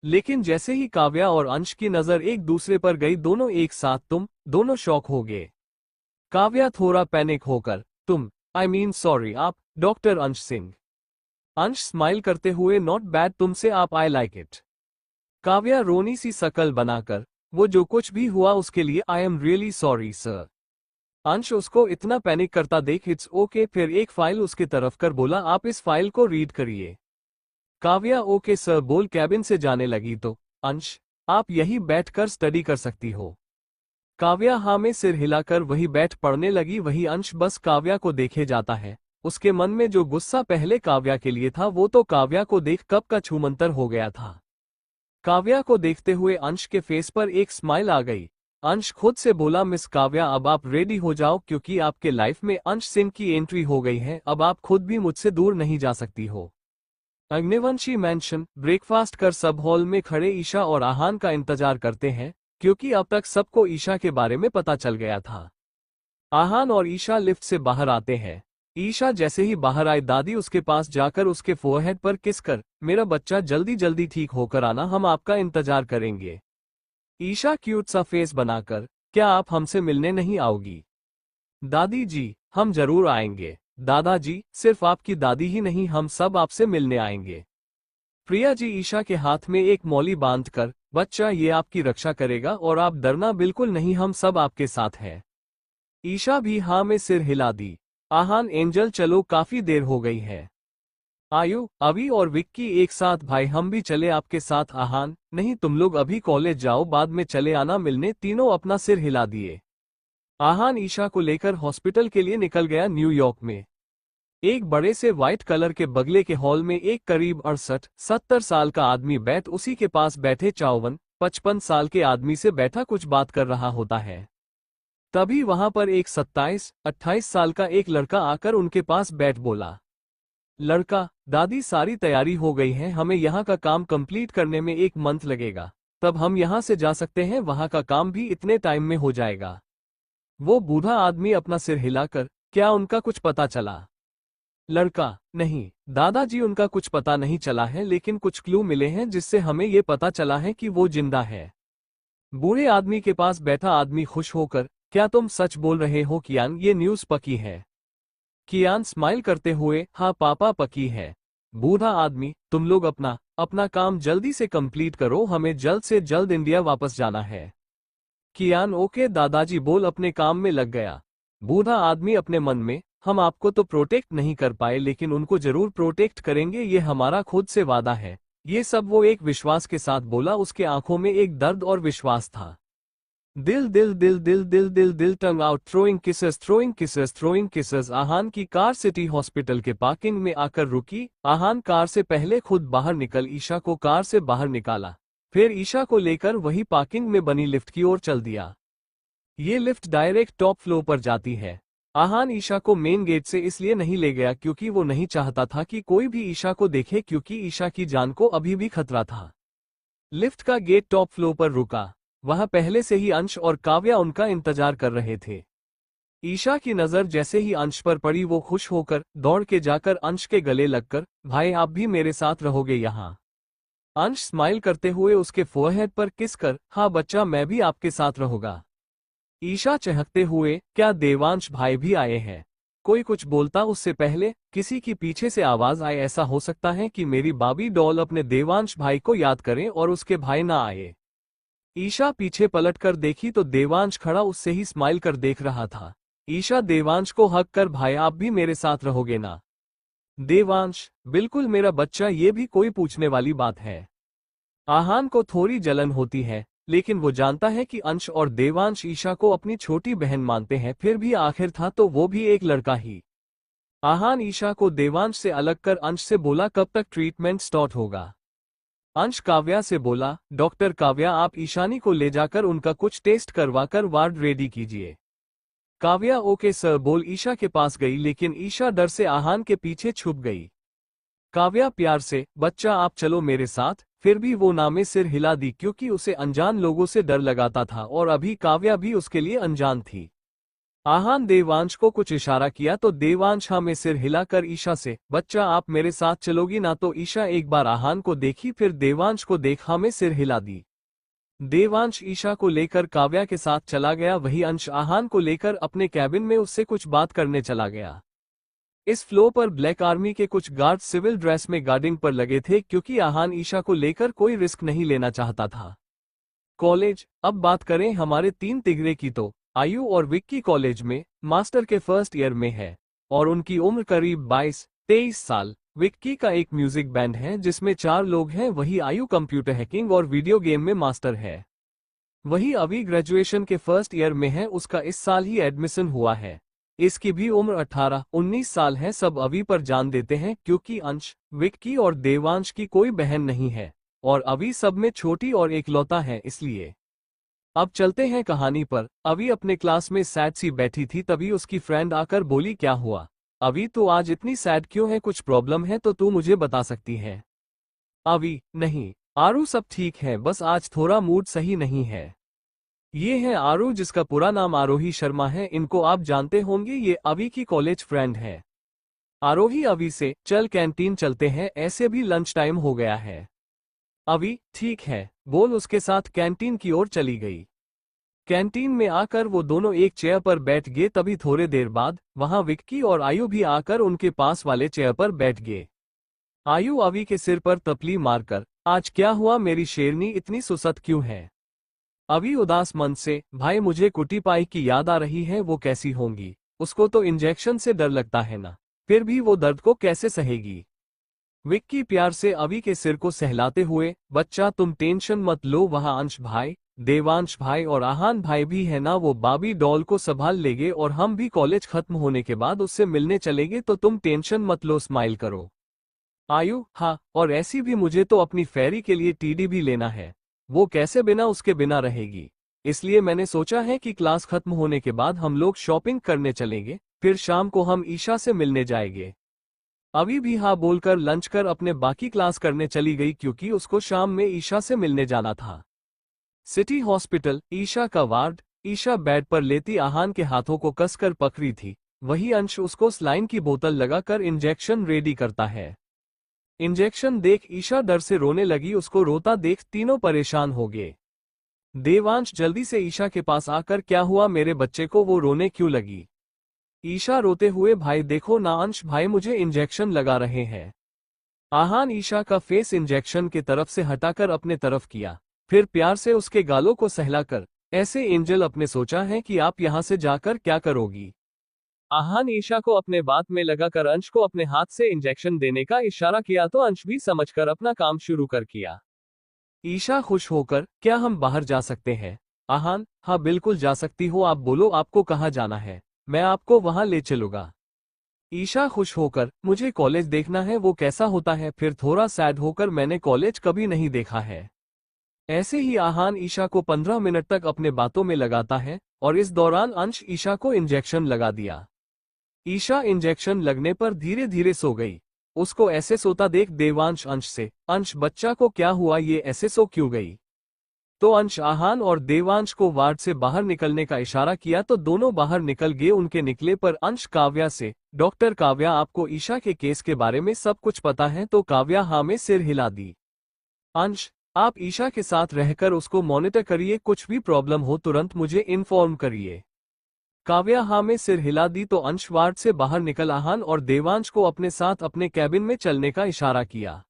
लेकिन जैसे ही काव्या और अंश की नजर एक दूसरे पर गई, दोनों एक साथ तुम दोनों शॉक हो गए। काव्या थोड़ा पैनिक होकर, तुम, आई मीन सॉरी, आप डॉक्टर अंश सिंह। अंश स्माइल करते हुए, नॉट बैड, तुमसे आप, आई लाइक इट। काव्या रोनी सी शकल बनाकर, वो जो कुछ भी हुआ उसके लिए I am really sorry sir. अंश उसको इतना पैनिक करता देख, इट्स ओके, फिर एक फाइल उसकी तरफ कर बोला, आप इस फाइल को रीड करिए। काव्या ओके सर बोल कैबिन से जाने लगी तो अंश, आप यही बैठकर स्टडी कर सकती हो। काव्या हाँ में सिर हिलाकर वही बैठ पढ़ने लगी। वही अंश बस काव्या को देखे जाता है। उसके मन में जो गुस्सा पहले काव्या के लिए था वो तो काव्या को देख कब का छूमंतर हो गया था। काव्या को देखते हुए अंश के फेस पर एक स्माइल आ गई। अंश खुद से बोला, मिस काव्या अब आप रेडी हो जाओ क्योंकि आपके लाइफ में अंश सिंह की एंट्री हो गई है, अब आप खुद भी मुझसे दूर नहीं जा सकती हो। अग्निवंशी मैंशन ब्रेकफास्ट कर सब हॉल में खड़े ईशा और आहान का इंतजार करते हैं क्योंकि अब तक सबको ईशा के बारे में पता चल गया था। आहान और ईशा लिफ्ट से बाहर आते हैं। ईशा जैसे ही बाहर आए दादी उसके पास जाकर उसके फोरहेड पर किस कर, मेरा बच्चा जल्दी जल्दी ठीक होकर आना, हम आपका इंतजार करेंगे। ईशा क्यूट सा फेस बनाकर, क्या आप हमसे मिलने नहीं आओगी? दादी जी हम जरूर आएंगे। दादाजी सिर्फ आपकी दादी ही नहीं, हम सब आपसे मिलने आएंगे। प्रिया जी ईशा के हाथ में एक मौली बांधकर, बच्चा ये आपकी रक्षा करेगा और आप डरना बिल्कुल नहीं, हम सब आपके साथ हैं। ईशा भी हाँ में सिर हिला दी। आहान एंजल चलो काफी देर हो गई है। आयु अभी और विक्की एक साथ, भाई हम भी चले आपके साथ। आहान नहीं तुम लोग अभी कॉलेज जाओ, बाद में चले आना मिलने। तीनों अपना सिर हिला दिए। आहान ईशा को लेकर हॉस्पिटल के लिए निकल गया। न्यूयॉर्क में एक बड़े से व्हाइट कलर के बगले के हॉल में एक करीब 68-70 साल का आदमी बैठ उसी के पास बैठे 54-55 साल के आदमी से बैठा कुछ बात कर रहा होता है। तभी वहां पर एक 27-28 साल का एक लड़का आकर उनके पास बैठ बोला, लड़का दादी सारी तैयारी हो गई है, हमें यहाँ का काम कंप्लीट करने में 1 मंथ लगेगा, तब हम यहाँ से जा सकते हैं, वहाँ का काम भी इतने टाइम में हो जाएगा। वो बूढ़ा आदमी अपना सिर हिलाकर, क्या उनका कुछ पता चला? लड़का नहीं दादाजी उनका कुछ पता नहीं चला है, लेकिन कुछ क्लू मिले हैं जिससे हमें ये पता चला है कि वो जिंदा है। बूढ़े आदमी के पास बैठा आदमी खुश होकर, क्या तुम सच बोल रहे हो कियान, ये न्यूज़ पक्की है? कियान स्माइल करते हुए, हाँ पापा पक्की है। बूढ़ा आदमी तुम लोग अपना काम जल्दी से कंप्लीट करो, हमें जल्द से जल्द इंडिया वापस जाना है। कियान ओके दादाजी बोल अपने काम में लग गया। बूढ़ा आदमी अपने मन में, हम आपको तो प्रोटेक्ट नहीं कर पाए लेकिन उनको जरूर प्रोटेक्ट करेंगे, ये हमारा खुद से वादा है। ये सब वो एक विश्वास के साथ बोला, उसके आंखों में एक दर्द और विश्वास था। दिल दिल दिल दिल दिल दिल दिल tongue out throwing kisses throwing kisses throwing kisses. Aahan की कार सिटी हॉस्पिटल के पार्किंग में आकर रुकी। आहान कार से पहले खुद बाहर निकल ईशा को कार से बाहर निकाला, फिर ईशा को लेकर वही पार्किंग में बनी लिफ्ट की ओर चल दिया। ये लिफ्ट डायरेक्ट टॉप फ्लोर पर जाती है। आहान ईशा को मेन गेट से इसलिए नहीं ले गया क्योंकि वो नहीं चाहता था कि कोई भी ईशा को देखे, क्योंकि ईशा की जान को अभी भी खतरा था। लिफ्ट का गेट टॉप फ्लोर पर रुका। वहां पहले से ही अंश और काव्या उनका इंतजार कर रहे थे। ईशा की नजर जैसे ही अंश पर पड़ी, वो खुश होकर दौड़ के जाकर अंश के गले लगकर, भाई आप भी मेरे साथ रहोगे यहाँ? अंश स्माइल करते हुए उसके फोरहेड पर किस कर, हाँ बच्चा मैं भी आपके साथ रहूंगा। ईशा चहकते हुए, क्या देवांश भाई भी आए हैं? कोई कुछ बोलता उससे पहले किसी की पीछे से आवाज आए, ऐसा हो सकता है कि मेरी बाबी डॉल अपने देवांश भाई को याद करें और उसके भाई ना आए। ईशा पीछे पलटकर देखी तो देवांश खड़ा उससे ही स्माइल कर देख रहा था। ईशा देवांश को हक कर, भाई आप भी मेरे साथ रहोगे ना? देवांश बिल्कुल मेरा बच्चा, ये भी कोई पूछने वाली बात है? आहान को थोड़ी जलन होती है लेकिन वो जानता है कि अंश और देवांश ईशा को अपनी छोटी बहन मानते हैं, फिर भी आखिर था तो वो भी एक लड़का ही। आहान ईशा को देवांश से अलग कर अंश से बोला, कब तक ट्रीटमेंट स्टार्ट होगा? अंश काव्या से बोला, डॉक्टर काव्या आप ईशानी को ले जाकर उनका कुछ टेस्ट करवाकर वार्ड रेडी कीजिए। काव्या ओके सर बोल ईशा के पास गई, लेकिन ईशा डर से आहान के पीछे छुप गई। काव्या प्यार से, बच्चा आप चलो मेरे साथ, फिर भी वो नामे सिर हिला दी क्योंकि उसे अनजान लोगों से डर लगाता था और अभी काव्या भी उसके लिए अनजान थी। आहान देवांश को कुछ इशारा किया तो देवांश हाँ में सिर हिलाकर ईशा से, बच्चा आप मेरे साथ चलोगी ना? तो ईशा एक बार आहान को देखी, फिर देवांश को देख हाँ में सिर हिला दी। देवांश ईशा को लेकर काव्या के साथ चला गया, वही अंश आहान को लेकर अपने कैबिन में उससे कुछ बात करने चला गया। इस फ्लोर पर ब्लैक आर्मी के कुछ गार्ड सिविल ड्रेस में गार्डिंग पर लगे थे क्योंकि आहान ईशा को लेकर कोई रिस्क नहीं लेना चाहता था। कॉलेज, अब बात करें हमारे 3 तिगरे की तो आयु और विक्की कॉलेज में मास्टर के फर्स्ट ईयर में है और उनकी उम्र करीब 22-23 साल। विक्की का एक म्यूजिक बैंड है जिसमें 4 लोग हैं, वही आयु कंप्यूटर हैकिंग और वीडियो गेम में मास्टर है। वही अभी ग्रेजुएशन के फर्स्ट ईयर में है, उसका इस साल ही एडमिशन हुआ है। इसकी भी उम्र 18-19 साल है। सब अभी पर जान देते हैं क्योंकि अंश, विक्की और देवांश की कोई बहन नहीं है और अभी सब में छोटी और एकलौता है, इसलिए अब चलते हैं कहानी पर। अभी अपने क्लास में सैड सी बैठी थी, तभी उसकी फ्रेंड आकर बोली, क्या हुआ अभी, तो आज इतनी सैड क्यों है, कुछ प्रॉब्लम है तो तू मुझे बता सकती है। अभी, नहीं आरू, सब ठीक है, बस आज थोड़ा मूड सही नहीं है। ये है आरू, जिसका पूरा नाम आरोही शर्मा है। इनको आप जानते होंगे, ये अभी की कॉलेज फ्रेंड है। आरोही अभी से, चल कैंटीन चलते हैं, ऐसे भी लंच टाइम हो गया है। अभी, ठीक है बोल उसके साथ कैंटीन की ओर चली गई। कैंटीन में आकर वो दोनों एक चेयर पर बैठ गए। तभी थोड़े देर बाद वहां विक्की और आयु भी आकर उनके पास वाले चेयर पर बैठ गए। आयु अवी के सिर पर तपली मारकर, आज क्या हुआ मेरी शेरनी, इतनी सुस्त क्यों है। अवी उदास मन से, भाई मुझे कुटी पाई की याद आ रही है, वो कैसी होंगी, उसको तो इंजेक्शन से डर लगता है ना, फिर भी वो दर्द को कैसे सहेगी। विक्की प्यार से अवी के सिर को सहलाते हुए, बच्चा तुम टेंशन मत लो, वहां अंश भाई, देवांश भाई और आहान भाई भी है ना, वो बाबी डॉल को संभाल लेंगे और हम भी कॉलेज खत्म होने के बाद उससे मिलने चलेंगे, तो तुम टेंशन मत लो, स्माइल करो। आयु, हाँ, और ऐसी भी मुझे तो अपनी फेरी के लिए टीडी भी लेना है, वो कैसे बिना उसके बिना रहेगी, इसलिए मैंने सोचा है कि क्लास खत्म होने के बाद हम लोग शॉपिंग करने चलेंगे, फिर शाम को हम ईशा से मिलने जाएंगे। अभी भी हाँ बोलकर लंच कर अपने बाकी क्लास करने चली गई, क्योंकि उसको शाम में ईशा से मिलने जाना था। सिटी हॉस्पिटल, ईशा का वार्ड। ईशा बेड पर लेती आहान के हाथों को कसकर पकड़ी थी। वही अंश उसको सलाइन की बोतल लगाकर इंजेक्शन रेडी करता है। इंजेक्शन देख ईशा डर से रोने लगी। उसको रोता देख तीनों परेशान हो गए। देवांश जल्दी से ईशा के पास आकर, क्या हुआ मेरे बच्चे को, वो रोने क्यों लगी। ईशा रोते हुए, भाई देखो ना अंश भाई मुझे इंजेक्शन लगा रहे हैं। आहान ईशा का फेस इंजेक्शन के तरफ से हटाकर अपने तरफ किया, फिर प्यार से उसके गालों को सहलाकर, ऐसे एंजल अपने सोचा है कि आप यहां से जाकर क्या करोगी। आहान ईशा को अपने बात में लगाकर अंश को अपने हाथ से इंजेक्शन देने का इशारा किया, तो अंश भी समझकर अपना काम शुरू कर किया। ईशा खुश होकर, क्या हम बाहर जा सकते हैं। आहान, हाँ बिल्कुल जा सकती हो, आप बोलो आपको कहाँ जाना है, मैं आपको वहां ले चलूंगा। ईशा खुश होकर, मुझे कॉलेज देखना है, वो कैसा होता है, फिर थोड़ा सैड होकर, मैंने कॉलेज कभी नहीं देखा है। ऐसे ही आहान ईशा को 15 मिनट तक अपने बातों में लगाता है, और इस दौरान अंश ईशा को इंजेक्शन लगा दिया। ईशा इंजेक्शन लगने पर धीरे धीरे सो गई। उसको ऐसे सोता देख देवांश अंश से, अंश बच्चा को क्या हुआ, ये ऐसे सो क्यों गई। तो अंश आहान और देवांश को वार्ड से बाहर निकलने का इशारा किया, तो दोनों बाहर निकल गए। उनके निकले पर अंश काव्या से, डॉक्टर काव्या आपको ईशा के केस के बारे में सब कुछ पता है, तो काव्या हाँ में सिर हिला दी। अंश, आप ईशा के साथ रहकर उसको मॉनिटर करिए, कुछ भी प्रॉब्लम हो तुरंत मुझे इन्फॉर्म करिए। काव्या हाँ में सिर हिला दी, तो अंश वार्ड से बाहर निकल आहान और देवांश को अपने साथ अपने कैबिन में चलने का इशारा किया।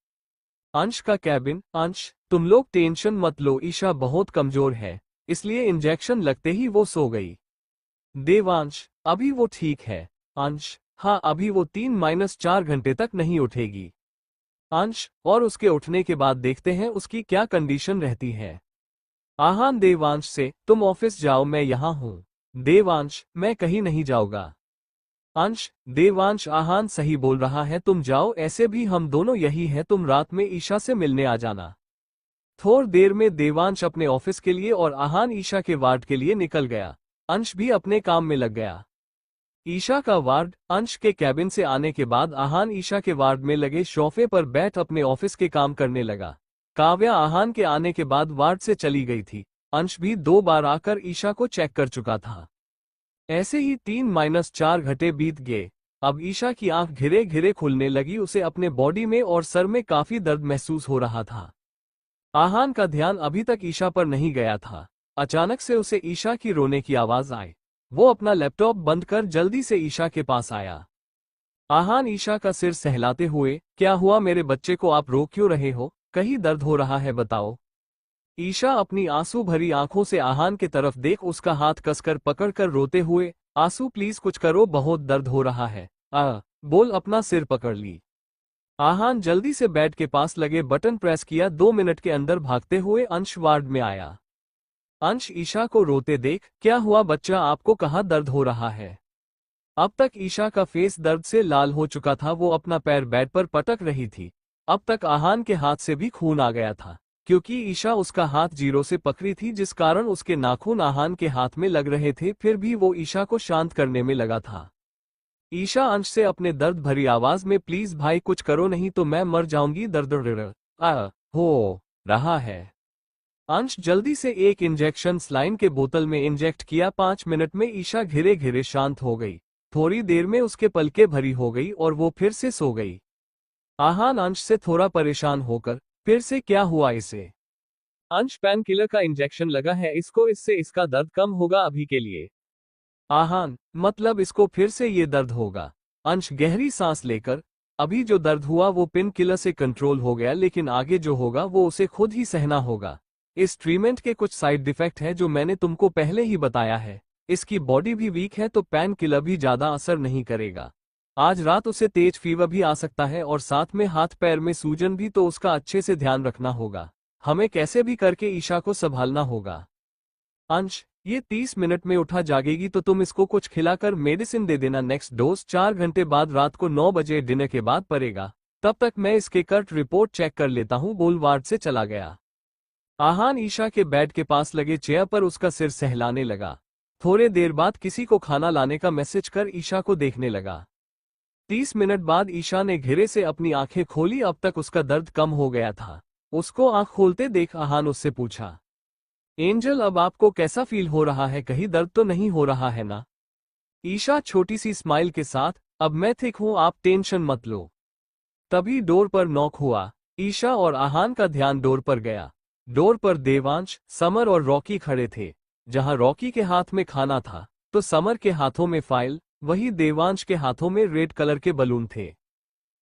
अंश का कैबिन। अंश, तुम लोग टेंशन मत लो, ईशा बहुत कमजोर है, इसलिए इंजेक्शन लगते ही वो सो गई। देवांश, अभी वो ठीक है। अंश, हाँ अभी वो 3-4 घंटे तक नहीं उठेगी। अंश, और उसके उठने के बाद देखते हैं उसकी क्या कंडीशन रहती है। आहान देवांश से, तुम ऑफिस जाओ, मैं यहाँ हूँ। देवांश, मैं कहीं नहीं जाऊंगा। अंश, देवांश आहान सही बोल रहा है, तुम जाओ, ऐसे भी हम दोनों यही हैं, तुम रात में ईशा से मिलने आ जाना। थोड़ी देर में देवांश अपने ऑफिस के लिए और आहान ईशा के वार्ड के लिए निकल गया। अंश भी अपने काम में लग गया। ईशा का वार्ड। अंश के कैबिन से आने के बाद आहान ईशा के वार्ड में लगे सोफे पर बैठ अपने ऑफिस के काम करने लगा। काव्या आहान के आने के बाद वार्ड से चली गई थी। अंश भी 2 बार आकर ईशा को चेक कर चुका था। ऐसे ही 3-4 घंटे बीत गए। अब ईशा की आंख घिरे घिरे खुलने लगी। उसे अपने बॉडी में और सर में काफी दर्द महसूस हो रहा था। आहान का ध्यान अभी तक ईशा पर नहीं गया था। अचानक से उसे ईशा की रोने की आवाज आई। वो अपना लैपटॉप बंद कर जल्दी से ईशा के पास आया। आहान ईशा का सिर सहलाते हुए, क्या हुआ मेरे बच्चे को, आप रो क्यों रहे हो, कहीं दर्द हो रहा है बताओ। ईशा अपनी आंसू भरी आंखों से आहान की तरफ देख उसका हाथ कसकर पकड़कर रोते हुए, आंसू प्लीज कुछ करो, बहुत दर्द हो रहा है। बोल, अपना सिर पकड़ ली। आहान जल्दी से बेड के पास लगे बटन प्रेस किया। 2 मिनट के अंदर भागते हुए अंश वार्ड में आया। अंश ईशा को रोते देख, क्या हुआ बच्चा, आपको कहाँ दर्द हो रहा है। अब तक ईशा का फेस दर्द से लाल हो चुका था। वो अपना पैर बेड पर पटक रही थी। अब तक आहान के हाथ से भी खून आ गया था, क्योंकि ईशा उसका हाथ जीरो से पकड़ी थी, जिस कारण उसके नाखून आहान के हाथ में लग रहे थे। फिर भी वो ईशा को शांत करने में लगा था। ईशा अंश से अपने दर्द भरी आवाज में, प्लीज भाई कुछ करो, नहीं तो मैं मर जाऊंगी, दर्द हो रहा है। अंश जल्दी से एक इंजेक्शन सलाइन के बोतल में इंजेक्ट किया। 5 मिनट में ईशा घिरे घिरे शांत हो गई। थोड़ी देर में उसके पलकें भरी हो गई और वो फिर से सो गई। आहान अंश से थोड़ा परेशान होकर, फिर से क्या हुआ इसे? अंश पेन किलर का इंजेक्शन लगा है इसको, इससे इसका दर्द कम होगा अभी के लिए। आहान मतलब इसको फिर से ये दर्द होगा। अंश गहरी सांस लेकर, अभी जो दर्द हुआ वो पेन किलर से कंट्रोल हो गया, लेकिन आगे जो होगा वो उसे खुद ही सहना होगा। इस ट्रीटमेंट के कुछ साइड इफेक्ट है जो मैंने तुमको पहले ही बताया है। इसकी बॉडी भी वीक है तो पेन किलर भी ज्यादा असर नहीं करेगा। आज रात उसे तेज फीवर भी आ सकता है और साथ में हाथ पैर में सूजन भी, तो उसका अच्छे से ध्यान रखना होगा। हमें कैसे भी करके ईशा को संभालना होगा। अंश ये 30 मिनट में उठा जागेगी तो तुम इसको कुछ खिलाकर मेडिसिन दे देना। नेक्स्ट डोज 4 घंटे बाद रात को 9 बजे डिनर के बाद पड़ेगा। तब तक मैं इसके कट रिपोर्ट चेक कर लेता हूँ। बोल वार्ड से चला गया। आहान ईशा के बेड के पास लगे चेयर पर उसका सिर सहलाने लगा। थोड़े देर बाद किसी को खाना लाने का मैसेज कर ईशा को देखने लगा। 30 मिनट बाद ईशा ने घिरे से अपनी आंखें खोली। अब तक उसका दर्द कम हो गया था। उसको आंख खोलते देख आहान उससे पूछा, एंजल अब आपको कैसा फील हो रहा है? कहीं दर्द तो नहीं हो रहा है ना? ईशा छोटी सी स्माइल के साथ, अब मैं ठीक हूं, आप टेंशन मत लो। तभी डोर पर नॉक हुआ। ईशा और आहान का ध्यान डोर पर गया। डोर पर देवांश, समर और रॉकी खड़े थे। जहां रॉकी के हाथ में खाना था तो समर के हाथों में फाइल, वही देवांश के हाथों में रेड कलर के बलून थे।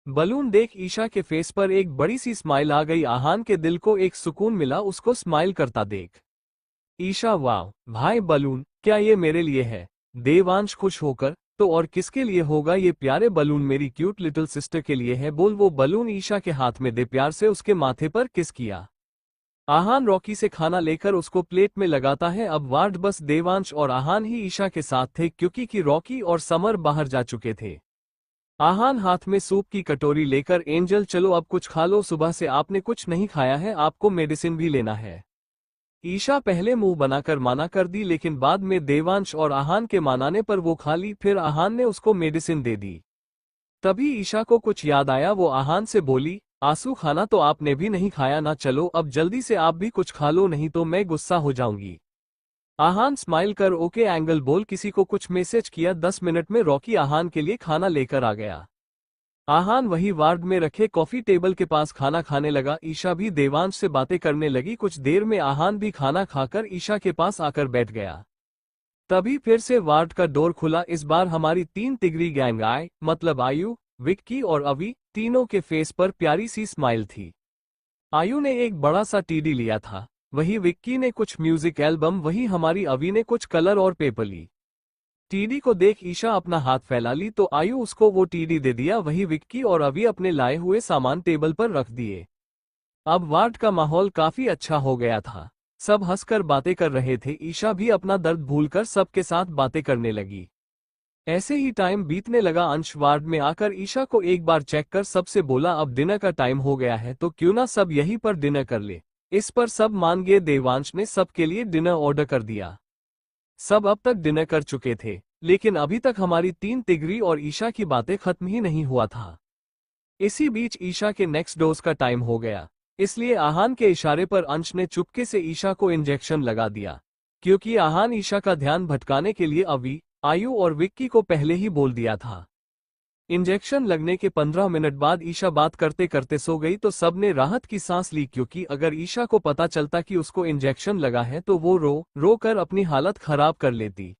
बलून देख ईशा के फेस पर एक बड़ी सी स्माइल आ गई। आहान के दिल को एक सुकून मिला उसको स्माइल करता देख। ईशा, वाह भाई बलून, क्या ये मेरे लिए है? देवांश खुश होकर, तो और किसके लिए होगा? ये प्यारे बलून मेरी क्यूट लिटिल सिस्टर के लिए है। बोल वो बलून ईशा के हाथ में दे, प्यार से उसके माथे पर किस किया। आहान रॉकी से खाना लेकर उसको प्लेट में लगाता है। अब वार्ड बस देवांश और आहान ही ईशा के साथ थे, क्योंकि रॉकी और समर बाहर जा चुके थे। आहान हाथ में सूप की कटोरी लेकर, एंजल चलो अब कुछ खा लो, सुबह से आपने कुछ नहीं खाया है, आपको मेडिसिन भी लेना है। ईशा पहले मुंह बनाकर माना कर दी, लेकिन बाद में देवांश और आहान के मानाने पर वो खा ली। फिर आहान ने उसको मेडिसिन दे दी। तभी ईशा को कुछ याद आया। वो आहान से बोली, आंसू खाना तो आपने भी नहीं खाया ना, चलो अब जल्दी से आप भी कुछ खा लो, नहीं तो मैं गुस्सा हो जाऊंगी। आहान स्माइल कर ओके एंगल बोल किसी को कुछ मैसेज किया। 10 मिनट में रॉकी आहान के लिए खाना लेकर आ गया। आहान वही वार्ड में रखे कॉफी टेबल के पास खाना खाने लगा। ईशा भी देवांश से बातें करने लगी। कुछ देर में आहान भी खाना खाकर ईशा के पास आकर बैठ गया। तभी फिर से वार्ड का डोर खुला। इस बार हमारी 3 तिगरी गैंग आए, मतलब आयु, विक्की और अवी। तीनों के फेस पर प्यारी सी स्माइल थी। आयु ने एक बड़ा सा टीडी लिया था, वही विक्की ने कुछ म्यूजिक एल्बम, वही हमारी अवी ने कुछ कलर और पेपर ली। टीडी को देख ईशा अपना हाथ फैला ली तो आयु उसको वो टीडी दे दिया। वही विक्की और अवी अपने लाए हुए सामान टेबल पर रख दिए। अब वार्ड का माहौल काफी अच्छा हो गया था। सब हंसकर बातें कर रहे थे। ईशा भी अपना दर्द भूलकर सबके साथ बातें करने लगी। ऐसे ही टाइम बीतने लगा। अंश वार्ड में आकर ईशा को एक बार चेक कर सबसे बोला, अब डिनर का टाइम हो गया है तो क्यों ना सब यहीं पर डिनर कर ले। इस पर सब मान गए। देवांश ने सबके लिए डिनर ऑर्डर कर दिया। सब अब तक डिनर कर चुके थे, लेकिन अभी तक हमारी 3 तिगरी और ईशा की बातें खत्म ही नहीं हुआ था। इसी बीच ईशा के नेक्स्ट डोज का टाइम हो गया, इसलिए आहान के इशारे पर अंश ने चुपके से ईशा को इंजेक्शन लगा दिया। क्योंकि आहान ईशा का ध्यान भटकाने के लिए अवी, आयु और विक्की को पहले ही बोल दिया था। इंजेक्शन लगने के 15 मिनट बाद ईशा बात करते करते सो गई तो सबने राहत की सांस ली, क्योंकि अगर ईशा को पता चलता कि उसको इंजेक्शन लगा है तो वो रो कर अपनी हालत खराब कर लेती।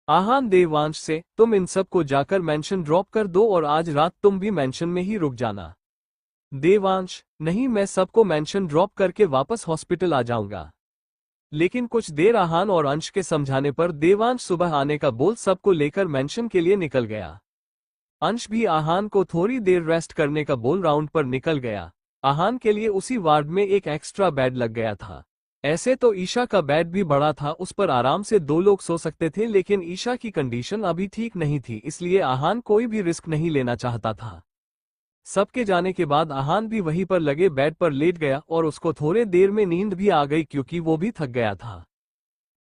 आहान देवांश से, तुम इन सब को जाकर मेंशन ड्रॉप कर दो और आज रात तुम भी मेंशन में ही रुक जाना। देवांश, नहीं मैं सबको मेंशन ड्रॉप करके वापस हॉस्पिटल आ जाऊंगा। लेकिन कुछ देर आहान और अंश के समझाने पर देवांश सुबह आने का बोल सबको लेकर मेंशन के लिए निकल गया। अंश भी आहान को थोड़ी देर रेस्ट करने का बोल राउंड पर निकल गया। आहान के लिए उसी वार्ड में एक एक्स्ट्रा बेड लग गया था। ऐसे तो ईशा का बेड भी बड़ा था, उस पर आराम से 2 लोग सो सकते थे, लेकिन ईशा की कंडीशन अभी ठीक नहीं थी, इसलिए आहान कोई भी रिस्क नहीं लेना चाहता था। सबके जाने के बाद आहान भी वहीं पर लगे बेड पर लेट गया और उसको थोड़े देर में नींद भी आ गई क्योंकि वो भी थक गया था।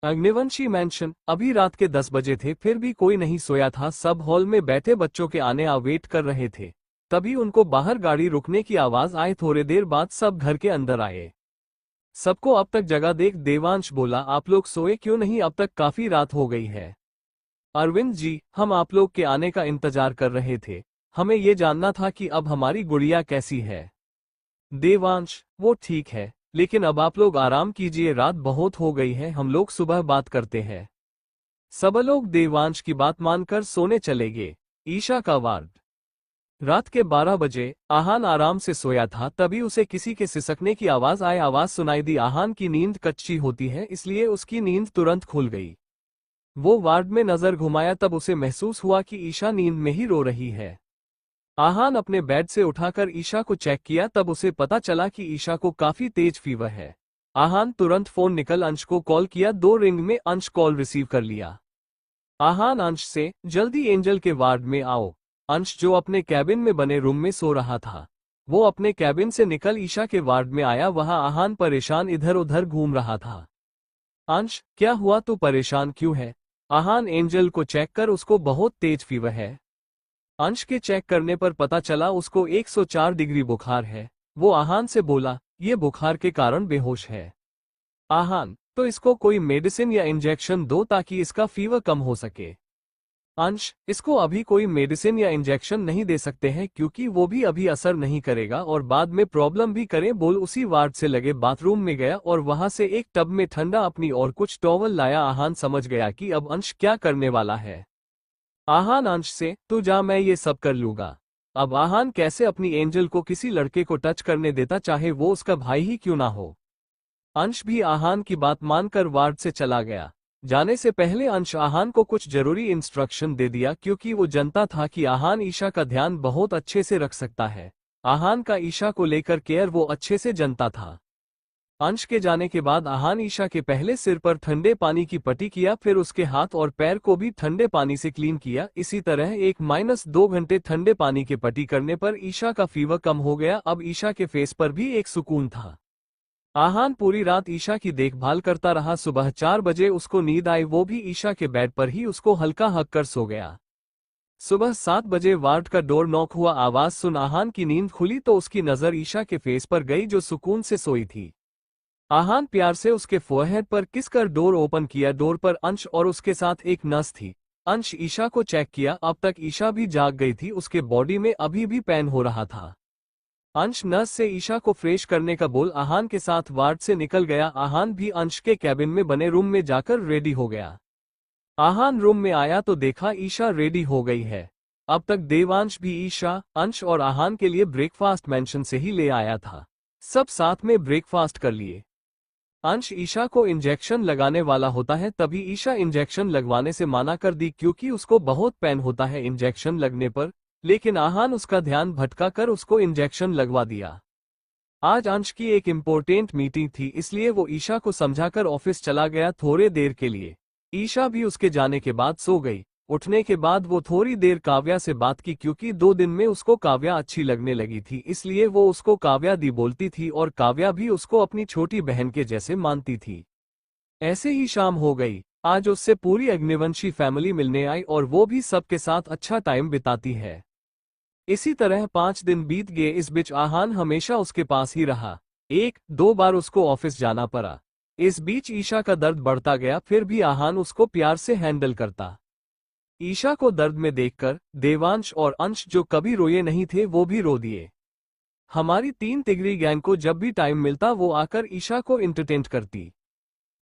अग्निवंशी मैंशन अभी रात के 10 बजे थे, फिर भी कोई नहीं सोया था। सब हॉल में बैठे बच्चों के आने वेट कर रहे थे। तभी उनको बाहर गाड़ी रुकने की आवाज आई। थोड़ी देर बाद सब घर के अंदर आए। सबको अब तक जगह देख देवांश बोला, आप लोग सोए क्यों नहीं? अब तक काफी रात हो गई है। अरविंद जी, हम आप लोग के आने का इंतजार कर रहे थे। हमें ये जानना था कि अब हमारी गुड़िया कैसी है। देवांश, वो ठीक है, लेकिन अब आप लोग आराम कीजिए, रात बहुत हो गई है, हम लोग सुबह बात करते हैं। सब लोग देवांश की बात मानकर सोने चले गए। ईशा का वार्ड। रात के 12 बजे आहान आराम से सोया था, तभी उसे किसी के सिसकने की आवाज आई। आवाज सुनाई दी। आहान की नींद कच्ची होती है, इसलिए उसकी नींद तुरंत खुल गई। वो वार्ड में नजर घुमाया, तब उसे महसूस हुआ कि ईशा नींद में ही रो रही है। आहान अपने बेड से उठाकर ईशा को चेक किया, तब उसे पता चला कि ईशा को काफी तेज फीवर है। आहान तुरंत फोन निकल अंश को कॉल किया। 2 रिंग में अंश कॉल रिसीव कर लिया। आहान अंश से, जल्दी एंजल के वार्ड में आओ। अंश जो अपने कैबिन में बने रूम में सो रहा था, वो अपने कैबिन से निकल ईशा के वार्ड में आया। वहां आहान परेशान इधर उधर घूम रहा था। अंश, क्या हुआ? तू परेशान क्यों है? आहान, एंजल को चेक कर, उसको बहुत तेज फीवर है। अंश के चेक करने पर पता चला उसको 104 डिग्री बुखार है। वो आहान से बोला, ये बुखार के कारण बेहोश है। आहान, तो इसको कोई मेडिसिन या इंजेक्शन दो ताकि इसका फीवर कम हो सके। अंश, इसको अभी कोई मेडिसिन या इंजेक्शन नहीं दे सकते हैं क्योंकि वो भी अभी असर नहीं करेगा और बाद में प्रॉब्लम भी करे। बोल उसी वार्ड से लगे बाथरूम में गया और वहां से एक टब में ठंडा अपनी और कुछ टॉवल लाया। आहान समझ गया कि अब अंश क्या करने वाला है। आहान अंश से, तू जा, मैं ये सब कर लूंगा। अब आहान कैसे अपनी एंजल को किसी लड़के को टच करने देता, चाहे वो उसका भाई ही क्यों ना हो। अंश भी आहान की बात मानकर वार्ड से चला गया। जाने से पहले अंश आहान को कुछ जरूरी इंस्ट्रक्शन दे दिया क्योंकि वो जानता था कि आहान ईशा का ध्यान बहुत अच्छे से रख सकता है। आहान का ईशा को लेकर केयर वो अच्छे से जानता था। अंश के जाने के बाद आहान ईशा के पहले सिर पर ठंडे पानी की पट्टी किया, फिर उसके हाथ और पैर को भी ठंडे पानी से क्लीन किया। इसी तरह 1-2 घंटे ठंडे पानी के पट्टी करने पर ईशा का फीवर कम हो गया। अब ईशा के फेस पर भी एक सुकून था। आहान पूरी रात ईशा की देखभाल करता रहा। सुबह 4 बजे उसको नींद आई, वो भी ईशा के बेड पर ही उसको हल्का हक कर सो गया। सुबह 7 बजे वार्ड का डोर नॉक हुआ। आवाज सुन आहान की नींद खुली तो उसकी नजर ईशा के फेस पर गई जो सुकून से सोई थी। आहान प्यार से उसके फोरहेड पर किस कर डोर ओपन किया। डोर पर अंश और उसके साथ एक नर्स थी। अंश ईशा को चेक किया, अब तक ईशा भी जाग गई थी, उसके बॉडी में अभी भी पेन हो रहा था। अंश नर्स से ईशा को फ्रेश करने का बोल आहान के साथ वार्ड से निकल गया। आहान भी अंश के कैबिन में बने रूम में जाकर रेडी हो गया। आहान रूम में आया तो देखा ईशा रेडी हो गई है। अब तक देवांश भी ईशा, अंश और आहान के लिए ब्रेकफास्ट मेंशन से ही ले आया था। सब साथ में ब्रेकफास्ट कर लिए। अंश ईशा को इंजेक्शन लगाने वाला होता है, तभी ईशा इंजेक्शन लगवाने से माना कर दी क्योंकि उसको बहुत पेन होता है इंजेक्शन लगने पर, लेकिन आहान उसका ध्यान भटका कर उसको इंजेक्शन लगवा दिया। आज अंश की एक इम्पोर्टेंट मीटिंग थी, इसलिए वो ईशा को समझाकर ऑफिस चला गया थोड़े देर के लिए। ईशा भी उसके जाने के बाद सो गई। उठने के बाद वो थोड़ी देर काव्या से बात की क्योंकि 2 दिन में उसको काव्या अच्छी लगने लगी थी, इसलिए वो उसको काव्या दी बोलती थी और काव्या भी उसको अपनी छोटी बहन के जैसे मानती थी। ऐसे ही शाम हो गई। आज उससे पूरी अग्निवंशी फैमिली मिलने आई और वो भी सबके साथ अच्छा टाइम बिताती है। इसी तरह 5 दिन बीत गए। इस बीच आहान हमेशा उसके पास ही रहा। 1-2 बार उसको ऑफिस जाना पड़ा। इस बीच ईशा का दर्द बढ़ता गया, फिर भी आहान उसको प्यार से हैंडल करता। ईशा को दर्द में देखकर देवांश और अंश जो कभी रोए नहीं थे वो भी रो दिए। हमारी 3 तिगरी गैंग को जब भी टाइम मिलता वो आकर ईशा को इंटरटेन करती।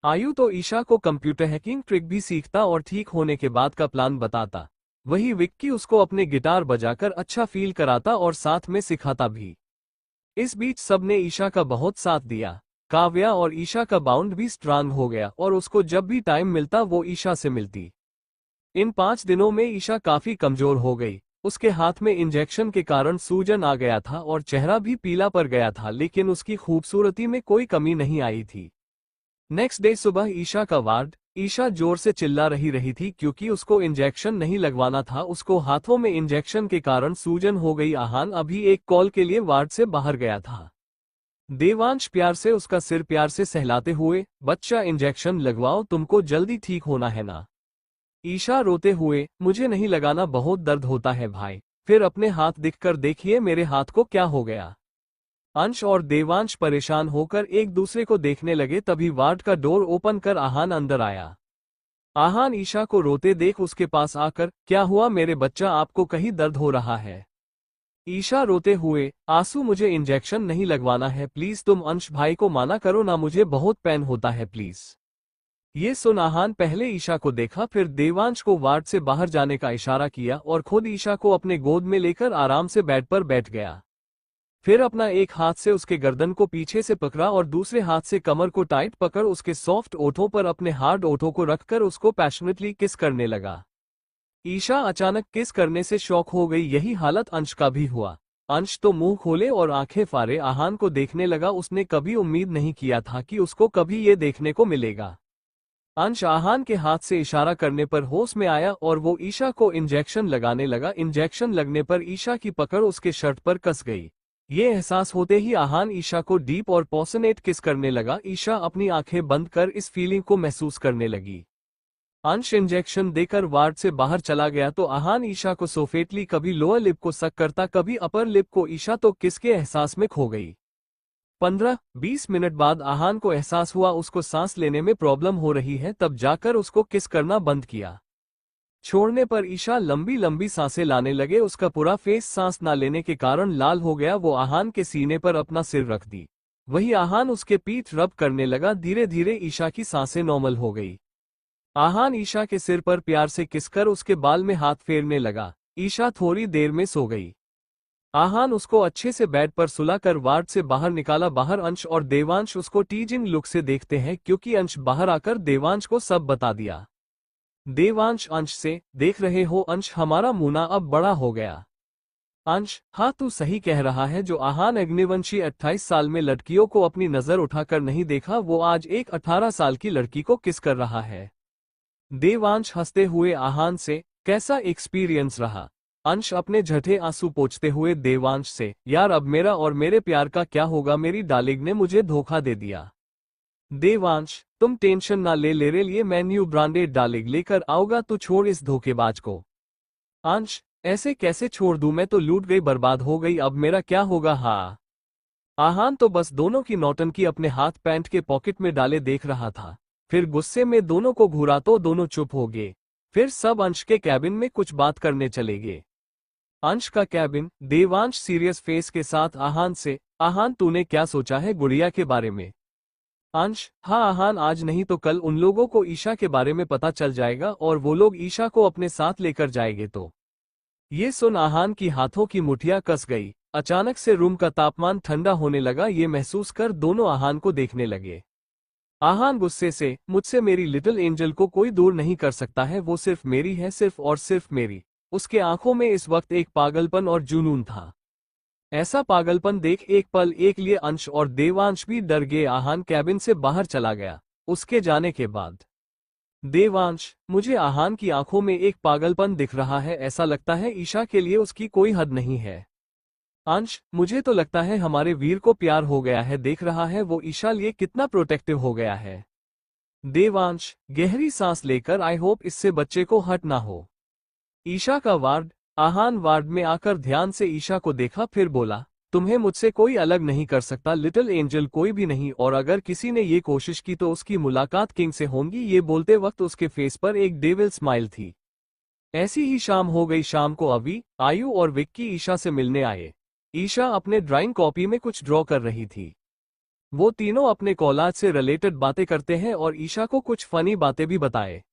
आयु तो ईशा को कंप्यूटर हैकिंग ट्रिक भी सीखता और ठीक होने के बाद का प्लान बताता। वही विक्की उसको अपने गिटार बजाकर अच्छा फील कराता और साथ में सिखाता भी। इस बीच सबने ईशा का बहुत साथ दिया। काव्या और ईशा का बाउंड भी स्ट्रांग हो गया और उसको जब भी टाइम मिलता वो ईशा से मिलती। इन 5 दिनों में ईशा काफी कमजोर हो गई। उसके हाथ में इंजेक्शन के कारण सूजन आ गया था और चेहरा भी पीला पड़ गया था, लेकिन उसकी खूबसूरती में कोई कमी नहीं आई थी। नेक्स्ट डे सुबह ईशा का वार्ड ईशा जोर से चिल्ला रही थी क्योंकि उसको इंजेक्शन नहीं लगवाना था। उसको हाथों में इंजेक्शन के कारण सूजन हो गई। आहान अभी एक कॉल के लिए वार्ड से बाहर गया था। देवांश प्यार से उसका सिर प्यार से सहलाते हुए, बच्चा इंजेक्शन लगवाओ, तुमको जल्दी ठीक होना है ना। ईशा रोते हुए, मुझे नहीं लगाना, बहुत दर्द होता है भाई। फिर अपने हाथ दिखकर देखिए मेरे हाथ को क्या हो गया। अंश और देवांश परेशान होकर एक दूसरे को देखने लगे। तभी वार्ड का डोर ओपन कर आहान अंदर आया। आहान ईशा को रोते देख उसके पास आकर, क्या हुआ मेरे बच्चा, आपको कहीं दर्द हो रहा है। ईशा रोते हुए, आंसू, मुझे इंजेक्शन नहीं लगवाना है, प्लीज तुम अंश भाई को माना करो ना, मुझे बहुत पेन होता है प्लीज। ये सुन आहान पहले ईशा को देखा, फिर देवांश को वार्ड से बाहर जाने का इशारा किया और खुद ईशा को अपने गोद में लेकर आराम से बेड पर बैठ गया। फिर अपना एक हाथ से उसके गर्दन को पीछे से पकड़ा और दूसरे हाथ से कमर को टाइट पकड़ उसके सॉफ्ट ओठों पर अपने हार्ड ओठों को रखकर उसको पैशनेटली किस करने लगा। ईशा अचानक किस करने से शॉक हो गई। यही हालत अंश का भी हुआ। अंश तो मुंह खोले और आंखें फाड़े आहान को देखने लगा। उसने कभी उम्मीद नहीं किया था कि उसको कभी ये देखने को मिलेगा। अंश आहान के हाथ से इशारा करने पर होश में आया और वो ईशा को इंजेक्शन लगाने लगा। इंजेक्शन लगने पर ईशा की पकड़ उसके शर्ट पर कस गई। ये एहसास होते ही आहान ईशा को डीप और पैशनेट किस करने लगा। ईशा अपनी आंखें बंद कर इस फीलिंग को महसूस करने लगी। अंश इंजेक्शन देकर वार्ड से बाहर चला गया तो आहान ईशा को सोफेटली कभी लोअर लिप को सक करता, कभी अपर लिप को। ईशा तो किस के एहसास में खो गई। 15-20 मिनट बाद आहान को एहसास हुआ उसको सांस लेने में प्रॉब्लम हो रही है। तब जाकर उसको किस करना बंद किया। छोड़ने पर ईशा लंबी लंबी सांसें लाने लगे। उसका पूरा फेस सांस ना लेने के कारण लाल हो गया। वो आहान के सीने पर अपना सिर रख दी। वही आहान उसके पीठ रब करने लगा। धीरे धीरे ईशा की सांसें नॉर्मल हो गई। आहान ईशा के सिर पर प्यार से किसकर उसके बाल में हाथ फेरने लगा। ईशा थोड़ी देर में सो गई। आहान उसको अच्छे से बेड पर सुलाकर वार्ड से बाहर निकाला। बाहर अंश और देवांश उसको टीजिंग लुक से देखते हैं क्योंकि अंश बाहर आकर देवांश को सब बता दिया। देवांश अंश से, देख रहे हो अंश, हमारा मुन्ना अब बड़ा हो गया। अंश, हाँ तू सही कह रहा है। जो आहान अग्निवंशी 28 साल में लड़कियों को अपनी नजर उठाकर नहीं देखा, वो आज एक 18 साल की लड़की को किस कर रहा है। देवांश हंसते हुए आहान से, कैसा एक्सपीरियंस रहा। अंश अपने झटे आंसू पोंछते हुए देवांश से, यार अब मेरा और मेरे प्यार का क्या होगा, मेरी डार्लिंग ने मुझे धोखा दे दिया। देवांश, तुम टेंशन ना ले, मेरे लिए मैं न्यू ब्रांडेड डार्लिंग लेकर आऊंगा, तू छोड़ इस धोखेबाज को। अंश, ऐसे कैसे छोड़ दूं, मैं तो लूट गई, बर्बाद हो गई, अब मेरा क्या होगा। हाँ। आहान तो बस दोनों की नौटंकी अपने हाथ पैंट के पॉकेट में डाले देख रहा था। फिर गुस्से में दोनों को घूरा तो दोनों चुप हो गए। फिर सब अंश के कैबिन में कुछ बात करने चले गए। अंश का कैबिन। देवांश सीरियस फेस के साथ आहान से, आहान तूने क्या सोचा है गुड़िया के बारे में। अंश, हाँ आहान, आज नहीं तो कल उन लोगों को ईशा के बारे में पता चल जाएगा और वो लोग ईशा को अपने साथ लेकर जाएंगे। तो ये सुन आहान की हाथों की मुठियां कस गई। अचानक से रूम का तापमान ठंडा होने लगा। ये महसूस कर दोनों आहान को देखने लगे। आहान गुस्से से, मुझसे मेरी लिटिल एंजल को कोई दूर नहीं कर सकता है, वो सिर्फ मेरी है, सिर्फ और सिर्फ मेरी। उसके आंखों में इस वक्त एक पागलपन और जुनून था। ऐसा पागलपन देख एक पल एक लिए अंश और देवांश भी डर गए। आहान कैबिन से बाहर चला गया। उसके जाने के बाद देवांश, मुझे आहान की आंखों में एक पागलपन दिख रहा है, ऐसा लगता है ईशा के लिए उसकी कोई हद नहीं है। अंश, मुझे तो लगता है हमारे वीर को प्यार हो गया है, देख रहा है वो ईशा लिए कितना प्रोटेक्टिव हो गया है। देवांश, गहरी सांस लेकर, आई होप इससे बच्चे को हर्ट ना हो। ईशा का वार्ड। आहान वार्ड में आकर ध्यान से ईशा को देखा, फिर बोला, तुम्हें मुझसे कोई अलग नहीं कर सकता, लिटिल एंजल कोई भी नहीं, और अगर किसी ने ये कोशिश की तो उसकी मुलाकात किंग से होगी। ये बोलते वक्त उसके फेस पर एक डेविल स्माइल थी। ऐसी ही शाम हो गई। शाम को अवी, आयु और विक्की ईशा से मिलने आए। ईशा अपने ड्राइंग कॉपी में कुछ ड्रॉ कर रही थी। वो तीनों अपने कॉलेज से रिलेटेड बातें करते हैं और ईशा को कुछ फनी बातें भी बताए।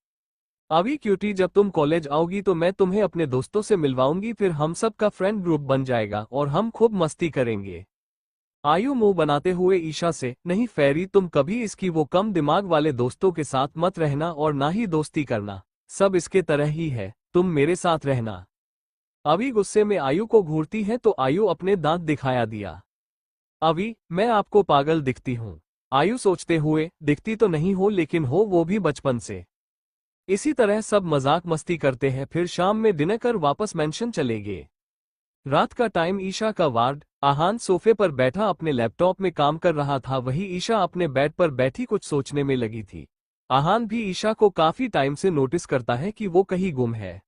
अभी क्यूटी, जब तुम कॉलेज आओगी तो मैं तुम्हें अपने दोस्तों से मिलवाऊंगी, फिर हम सब का फ्रेंड ग्रुप बन जाएगा और हम खूब मस्ती करेंगे। आयु मुंह बनाते हुए ईशा से, नहीं फेरी, तुम कभी इसकी वो कम दिमाग वाले दोस्तों के साथ मत रहना और ना ही दोस्ती करना, सब इसके तरह ही है, तुम मेरे साथ रहना। अभी गुस्से में आयु को घूरती है तो आयु अपने दांत दिखाया दिया। अभी, मैं आपको पागल दिखती हूँ। आयु सोचते हुए, दिखती तो नहीं हो लेकिन हो वो भी बचपन से। इसी तरह सब मजाक मस्ती करते हैं, फिर शाम में डिनर कर वापस मेंशन चले गए। रात का टाइम ईशा का वार्ड। आहान सोफे पर बैठा अपने लैपटॉप में काम कर रहा था, वही ईशा अपने बेड पर बैठी कुछ सोचने में लगी थी। आहान भी ईशा को काफी टाइम से नोटिस करता है कि वो कहीं गुम है।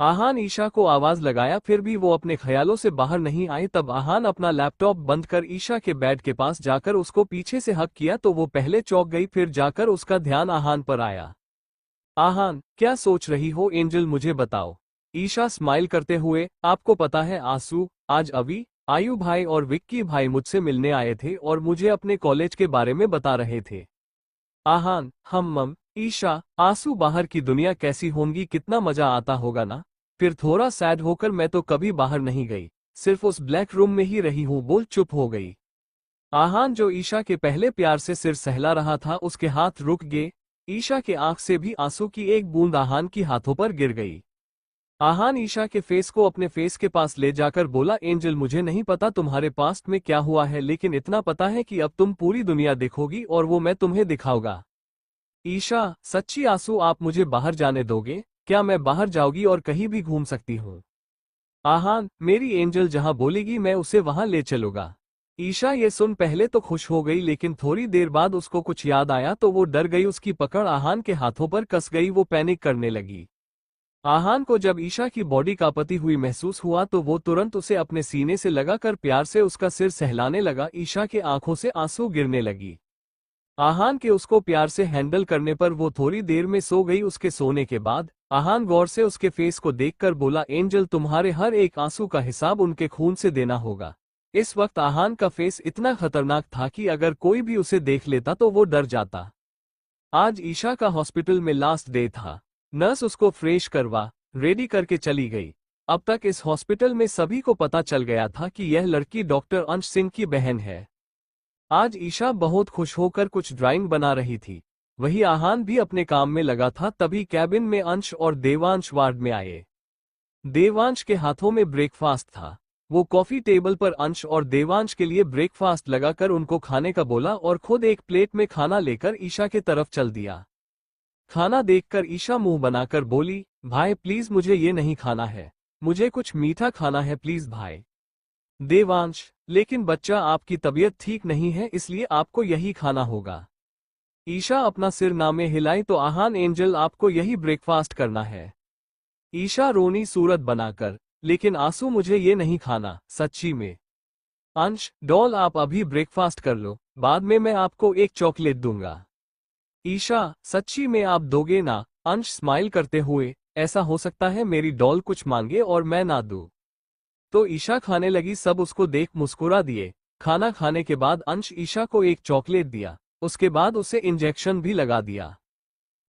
आहान ईशा को आवाज लगाया, फिर भी वो अपने ख्यालों से बाहर नहीं आई। तब आहान अपना लैपटॉप बंद कर ईशा के बेड के पास जाकर उसको पीछे से हक किया तो वो पहले चौंक गई, फिर जाकर उसका ध्यान आहान पर आया। आहान, क्या सोच रही हो एंजल, मुझे बताओ। ईशा स्माइल करते हुए, आपको पता है आंसू, आज अभी आयु भाई और विक्की भाई मुझसे मिलने आए थे और मुझे अपने कॉलेज के बारे में बता रहे थे। आहान, हम ईशा, आंसू बाहर की दुनिया कैसी होंगी, कितना मजा आता होगा ना। फिर थोड़ा सैड होकर, मैं तो कभी बाहर नहीं गई, सिर्फ उस ब्लैक रूम में ही रही हूँ, बोल चुप हो गई। आहान जो ईशा के पहले प्यार से सिर सहला रहा था, उसके हाथ रुक गए। ईशा के आंख से भी आंसू की एक बूंद आहान की हाथों पर गिर गई। आहान ईशा के फेस को अपने फेस के पास ले जाकर बोला, एंजल मुझे नहीं पता तुम्हारे पास्ट में क्या हुआ है, लेकिन इतना पता है कि अब तुम पूरी दुनिया देखोगी और वो मैं तुम्हें दिखाऊंगा। ईशा, सच्ची आंसू, आप मुझे बाहर जाने दोगे क्या? मैं बाहर जाऊंगी और कहीं भी घूम सकती हूँ। आहान, मेरी एंजल जहां बोलेगी मैं उसे वहां ले चलूंगा। ईशा ये सुन पहले तो खुश हो गई, लेकिन थोड़ी देर बाद उसको कुछ याद आया तो वो डर गई। उसकी पकड़ आहान के हाथों पर कस गई, वो पैनिक करने लगी। आहान को जब ईशा की बॉडी कांपती हुई महसूस हुआ तो वो तुरंत उसे अपने सीने से लगाकर प्यार से उसका सिर सहलाने लगा। ईशा के आंखों से आंसू गिरने लगी। आहान के उसको प्यार से हैंडल करने पर वो थोड़ी देर में सो गई। उसके सोने के बाद आहान गौर से उसके फेस को देखकर बोला, एंजल तुम्हारे हर एक आंसू का हिसाब उनके खून से देना होगा। इस वक्त आहान का फेस इतना खतरनाक था कि अगर कोई भी उसे देख लेता तो वो डर जाता। आज ईशा का हॉस्पिटल में लास्ट डे था। नर्स उसको फ्रेश करवा रेडी करके चली गई। अब तक इस हॉस्पिटल में सभी को पता चल गया था कि यह लड़की डॉक्टर अंश सिंह की बहन है। आज ईशा बहुत खुश होकर कुछ ड्राइंग बना रही थी। वही आहान भी अपने काम में लगा था। तभी कैबिन में अंश और देवांश वार्ड में आए। देवांश के हाथों में ब्रेकफास्ट था। वो कॉफी टेबल पर अंश और देवांश के लिए ब्रेकफास्ट लगाकर उनको खाने का बोला और खुद एक प्लेट में खाना लेकर ईशा के तरफ चल दिया। खाना देखकर ईशा मुंह बनाकर बोली, भाई प्लीज मुझे ये नहीं खाना है, मुझे कुछ मीठा खाना है प्लीज भाई। देवांश, लेकिन बच्चा आपकी तबीयत ठीक नहीं है इसलिए आपको यही खाना होगा। ईशा अपना सिर नामे हिलाई तो आहान, एंजल आपको यही ब्रेकफास्ट करना है। ईशा रोनी सूरत बनाकर, लेकिन आंसू मुझे ये नहीं खाना सच्ची में। अंश, डॉल आप अभी ब्रेकफास्ट कर लो, बाद में मैं आपको एक चॉकलेट दूंगा। ईशा, सच्ची में आप दोगे ना? अंश स्माइल करते हुए, ऐसा हो सकता है मेरी डॉल कुछ मांगे और मैं ना दूं। तो ईशा खाने लगी। सब उसको देख मुस्कुरा दिए। खाना खाने के बाद अंश ईशा को एक चॉकलेट दिया, उसके बाद उसे इंजेक्शन भी लगा दिया।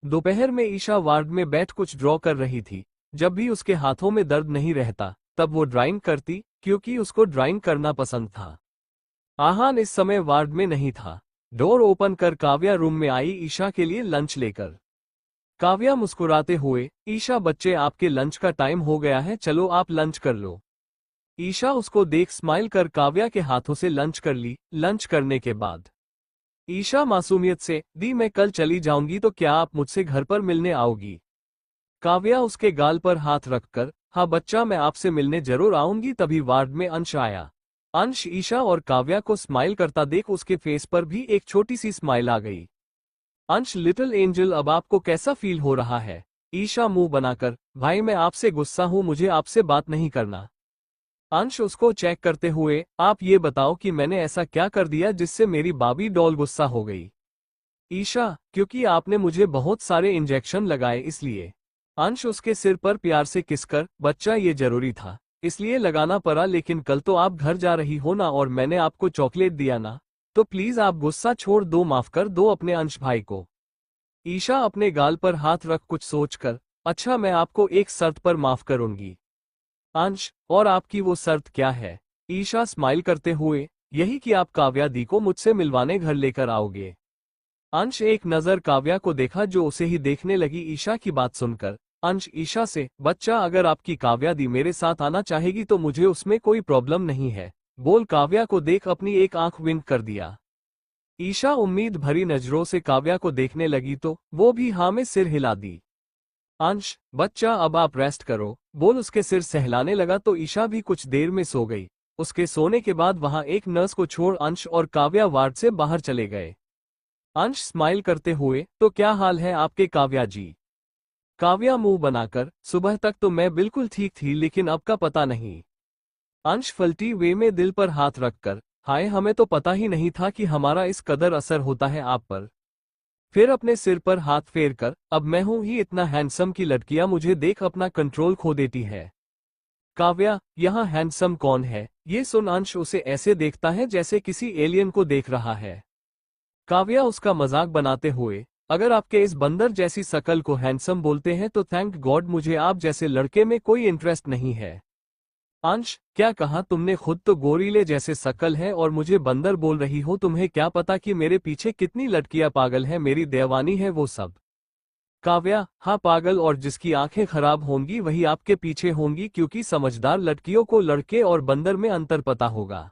दोपहर में ईशा वार्ड में बैठ कुछ ड्रॉ कर रही थी। जब भी उसके हाथों में दर्द नहीं रहता तब वो ड्राइंग करती, क्योंकि उसको ड्राइंग करना पसंद था। आहान इस समय वार्ड में नहीं था। डोर ओपन कर काव्या रूम में आई ईशा के लिए लंच लेकर। काव्या मुस्कुराते हुए, ईशा बच्चे आपके लंच का टाइम हो गया है, चलो आप लंच कर लो। ईशा उसको देख स्माइल कर काव्या के हाथों से लंच कर ली। लंच करने के बाद ईशा मासूमियत से, दी मैं कल चली जाऊंगी तो क्या आप मुझसे घर पर मिलने आओगी? काव्या उसके गाल पर हाथ रखकर, हाँ बच्चा मैं आपसे मिलने जरूर आऊंगी। तभी वार्ड में अंश आया। अंश ईशा और काव्या को स्माइल करता देख उसके फेस पर भी एक छोटी सी स्माइल आ गई। अंश, लिटिल एंजल अब आपको कैसा फील हो रहा है? ईशा मुंह बनाकर, भाई मैं आपसे गुस्सा हूं, मुझे आपसे बात नहीं करना। अंश उसको चेक करते हुए, आप ये बताओ कि मैंने ऐसा क्या कर दिया जिससे मेरी बाबी डॉल गुस्सा हो गई? ईशा, क्योंकि आपने मुझे बहुत सारे इंजेक्शन लगाए इसलिए। अंश उसके सिर पर प्यार से किसकर, बच्चा ये जरूरी था इसलिए लगाना पड़ा, लेकिन कल तो आप घर जा रही हो ना और मैंने आपको चॉकलेट दिया ना, तो प्लीज आप गुस्सा छोड़ दो, माफ कर दो अपने अंश भाई को। ईशा अपने गाल पर हाथ रख कुछ सोचकर, अच्छा मैं आपको एक शर्त पर माफ करूंगी। अंश, और आपकी वो शर्त क्या है? ईशा स्माइल करते हुए, यही कि आप काव्या दी को मुझसे मिलवाने घर लेकर आओगे। अंश एक नजर काव्या को देखा जो उसे ही देखने लगी। ईशा की बात सुनकर अंश ईशा से, बच्चा अगर आपकी काव्या दी मेरे साथ आना चाहेगी तो मुझे उसमें कोई प्रॉब्लम नहीं है, बोल काव्या को देख अपनी एक आंख विंक कर दिया। ईशा उम्मीद भरी नजरों से काव्या को देखने लगी तो वो भी हाँ में सिर हिला दी। अंश, बच्चा अब आप रेस्ट करो, बोल उसके सिर सहलाने लगा तो ईशा भी कुछ देर में सो गई। उसके सोने के बाद वहां एक नर्स को छोड़ अंश और काव्या वार्ड से बाहर चले गए। अंश स्माइल करते हुए, तो क्या हाल है आपके काव्या जी? काव्या मुंह बनाकर, सुबह तक तो मैं बिल्कुल ठीक थी लेकिन अब का पता नहीं। अंश फलटी वे में दिल पर हाथ रखकर, हाय हमें तो पता ही नहीं था कि हमारा इस कदर असर होता है आप पर। फिर अपने सिर पर हाथ फेर कर, अब मैं हूं ही इतना हैंडसम कि लड़कियां मुझे देख अपना कंट्रोल खो देती है। काव्या, यहाँ हैंडसम कौन है? ये सुन अंश उसे ऐसे देखता है जैसे किसी एलियन को देख रहा है। काव्या उसका मजाक बनाते हुए, अगर आपके इस बंदर जैसी शकल को हैंडसम बोलते हैं तो थैंक गॉड मुझे आप जैसे लड़के में कोई इंटरेस्ट नहीं है। अंश, क्या कहा तुमने? खुद तो गोरीले जैसे शकल है और मुझे बंदर बोल रही हो? तुम्हें क्या पता कि मेरे पीछे कितनी लड़कियां पागल हैं, मेरी देवानी है वो सब। काव्या, हाँ पागल, और जिसकी आंखें खराब होंगी वही आपके पीछे होंगी क्योंकि समझदार लड़कियों को लड़के और बंदर में अंतर पता होगा।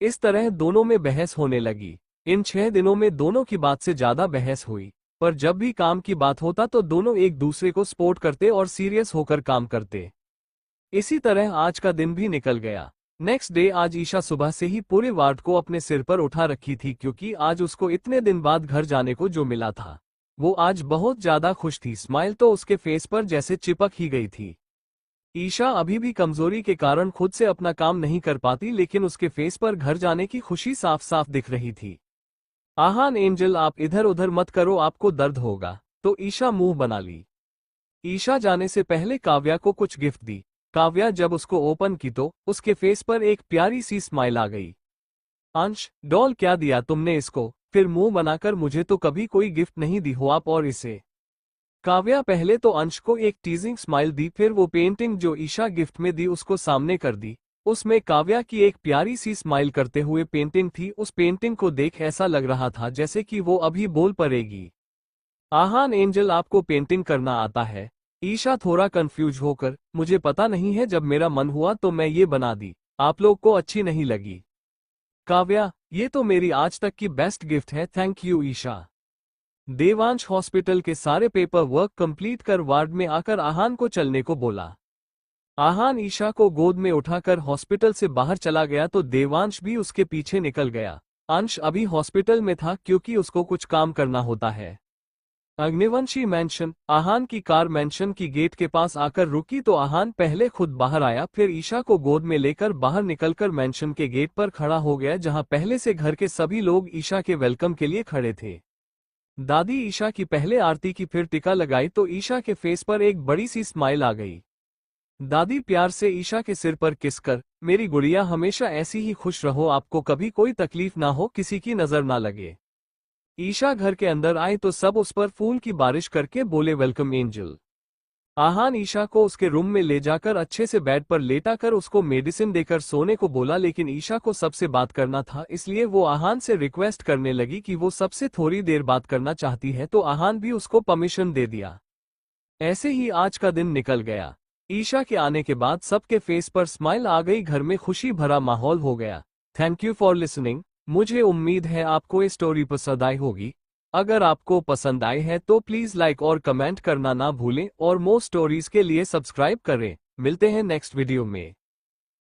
इस तरह दोनों में बहस होने लगी। इन 6 दिनों में दोनों की बात से ज्यादा बहस हुई, पर जब भी काम की बात होता तो दोनों एक दूसरे को सपोर्ट करते और सीरियस होकर काम करते। इसी तरह आज का दिन भी निकल गया। नेक्स्ट डे आज ईशा सुबह से ही पूरे वार्ड को अपने सिर पर उठा रखी थी क्योंकि आज उसको इतने दिन बाद घर जाने को जो मिला था। वो आज बहुत ज्यादा खुश थी, स्माइल तो उसके फेस पर जैसे चिपक ही गई थी। ईशा अभी भी कमजोरी के कारण खुद से अपना काम नहीं कर पाती लेकिन उसके फेस पर घर जाने की खुशी साफ साफ दिख रही थी। आहान एंजल, आप इधर उधर मत करो, आपको दर्द होगा। तो ईशा मुंह बना ली। ईशा जाने से पहले काव्या को कुछ गिफ्ट दी। काव्या जब उसको ओपन की तो उसके फेस पर एक प्यारी सी स्माइल आ गई। अंश, डॉल क्या दिया तुमने इसको? फिर मुंह बनाकर, मुझे तो कभी कोई गिफ्ट नहीं दी हो आप, और इसे। काव्या पहले तो अंश को एक टीजिंग स्माइल दी, फिर वो पेंटिंग जो ईशा गिफ्ट में दी उसको सामने कर दी। उसमें काव्या की एक प्यारी सी स्माइल करते हुए पेंटिंग थी। उस पेंटिंग को देख ऐसा लग रहा था जैसे कि वो अभी बोल पड़ेगी। आहान एंजल, आपको पेंटिंग करना आता है? ईशा थोड़ा कंफ्यूज होकर, मुझे पता नहीं है, जब मेरा मन हुआ तो मैं ये बना दी, आप लोग को अच्छी नहीं लगी? काव्या, ये तो मेरी आज तक की बेस्ट गिफ्ट है, thank you Isha. Devansh hospital के सारे पेपर वर्क कंप्लीट कर वार्ड में आकर आहान को चलने को बोला। आहान ईशा को गोद में उठाकर हॉस्पिटल से बाहर चला गया तो देवांश भी उसके पीछे निकल गया। अंश अभी हॉस्पिटल में था क्योंकि उसको कुछ काम करना होता है। अग्निवंशी मैंशन, आहान की कार मैंशन की गेट के पास आकर रुकी तो आहान पहले खुद बाहर आया, फिर ईशा को गोद में लेकर बाहर निकलकर मैंशन के गेट पर खड़ा हो गया जहां पहले से घर के सभी लोग ईशा के वेलकम के लिए खड़े थे। दादी ईशा की पहले आरती की, फिर टिका लगाई तो ईशा के फेस पर एक बड़ी सी स्माइल आ गई। दादी प्यार से ईशा के सिर पर किस कर, मेरी गुड़िया हमेशा ऐसी ही खुश रहो, आपको कभी कोई तकलीफ ना हो, किसी की नजर ना लगे। ईशा घर के अंदर आई तो सब उस पर फूल की बारिश करके बोले वेलकम एंजल। आहान ईशा को उसके रूम में ले जाकर अच्छे से बेड पर लेटा कर उसको मेडिसिन देकर सोने को बोला, लेकिन ईशा को सबसे बात करना था इसलिए वो आहान से रिक्वेस्ट करने लगी कि वो सबसे थोड़ी देर बात करना चाहती है तो आहान भी उसको परमिशन दे दिया। ऐसे ही आज का दिन निकल गया। ईशा के आने के बाद सबके फेस पर स्माइल आ गई, घर में खुशी भरा माहौल हो गया। Thank you for listening. मुझे उम्मीद है आपको ये स्टोरी पसंद आई होगी। अगर आपको पसंद आई है तो प्लीज लाइक और कमेंट करना ना भूलें और मोर स्टोरीज के लिए सब्सक्राइब करें। मिलते हैं नेक्स्ट वीडियो में।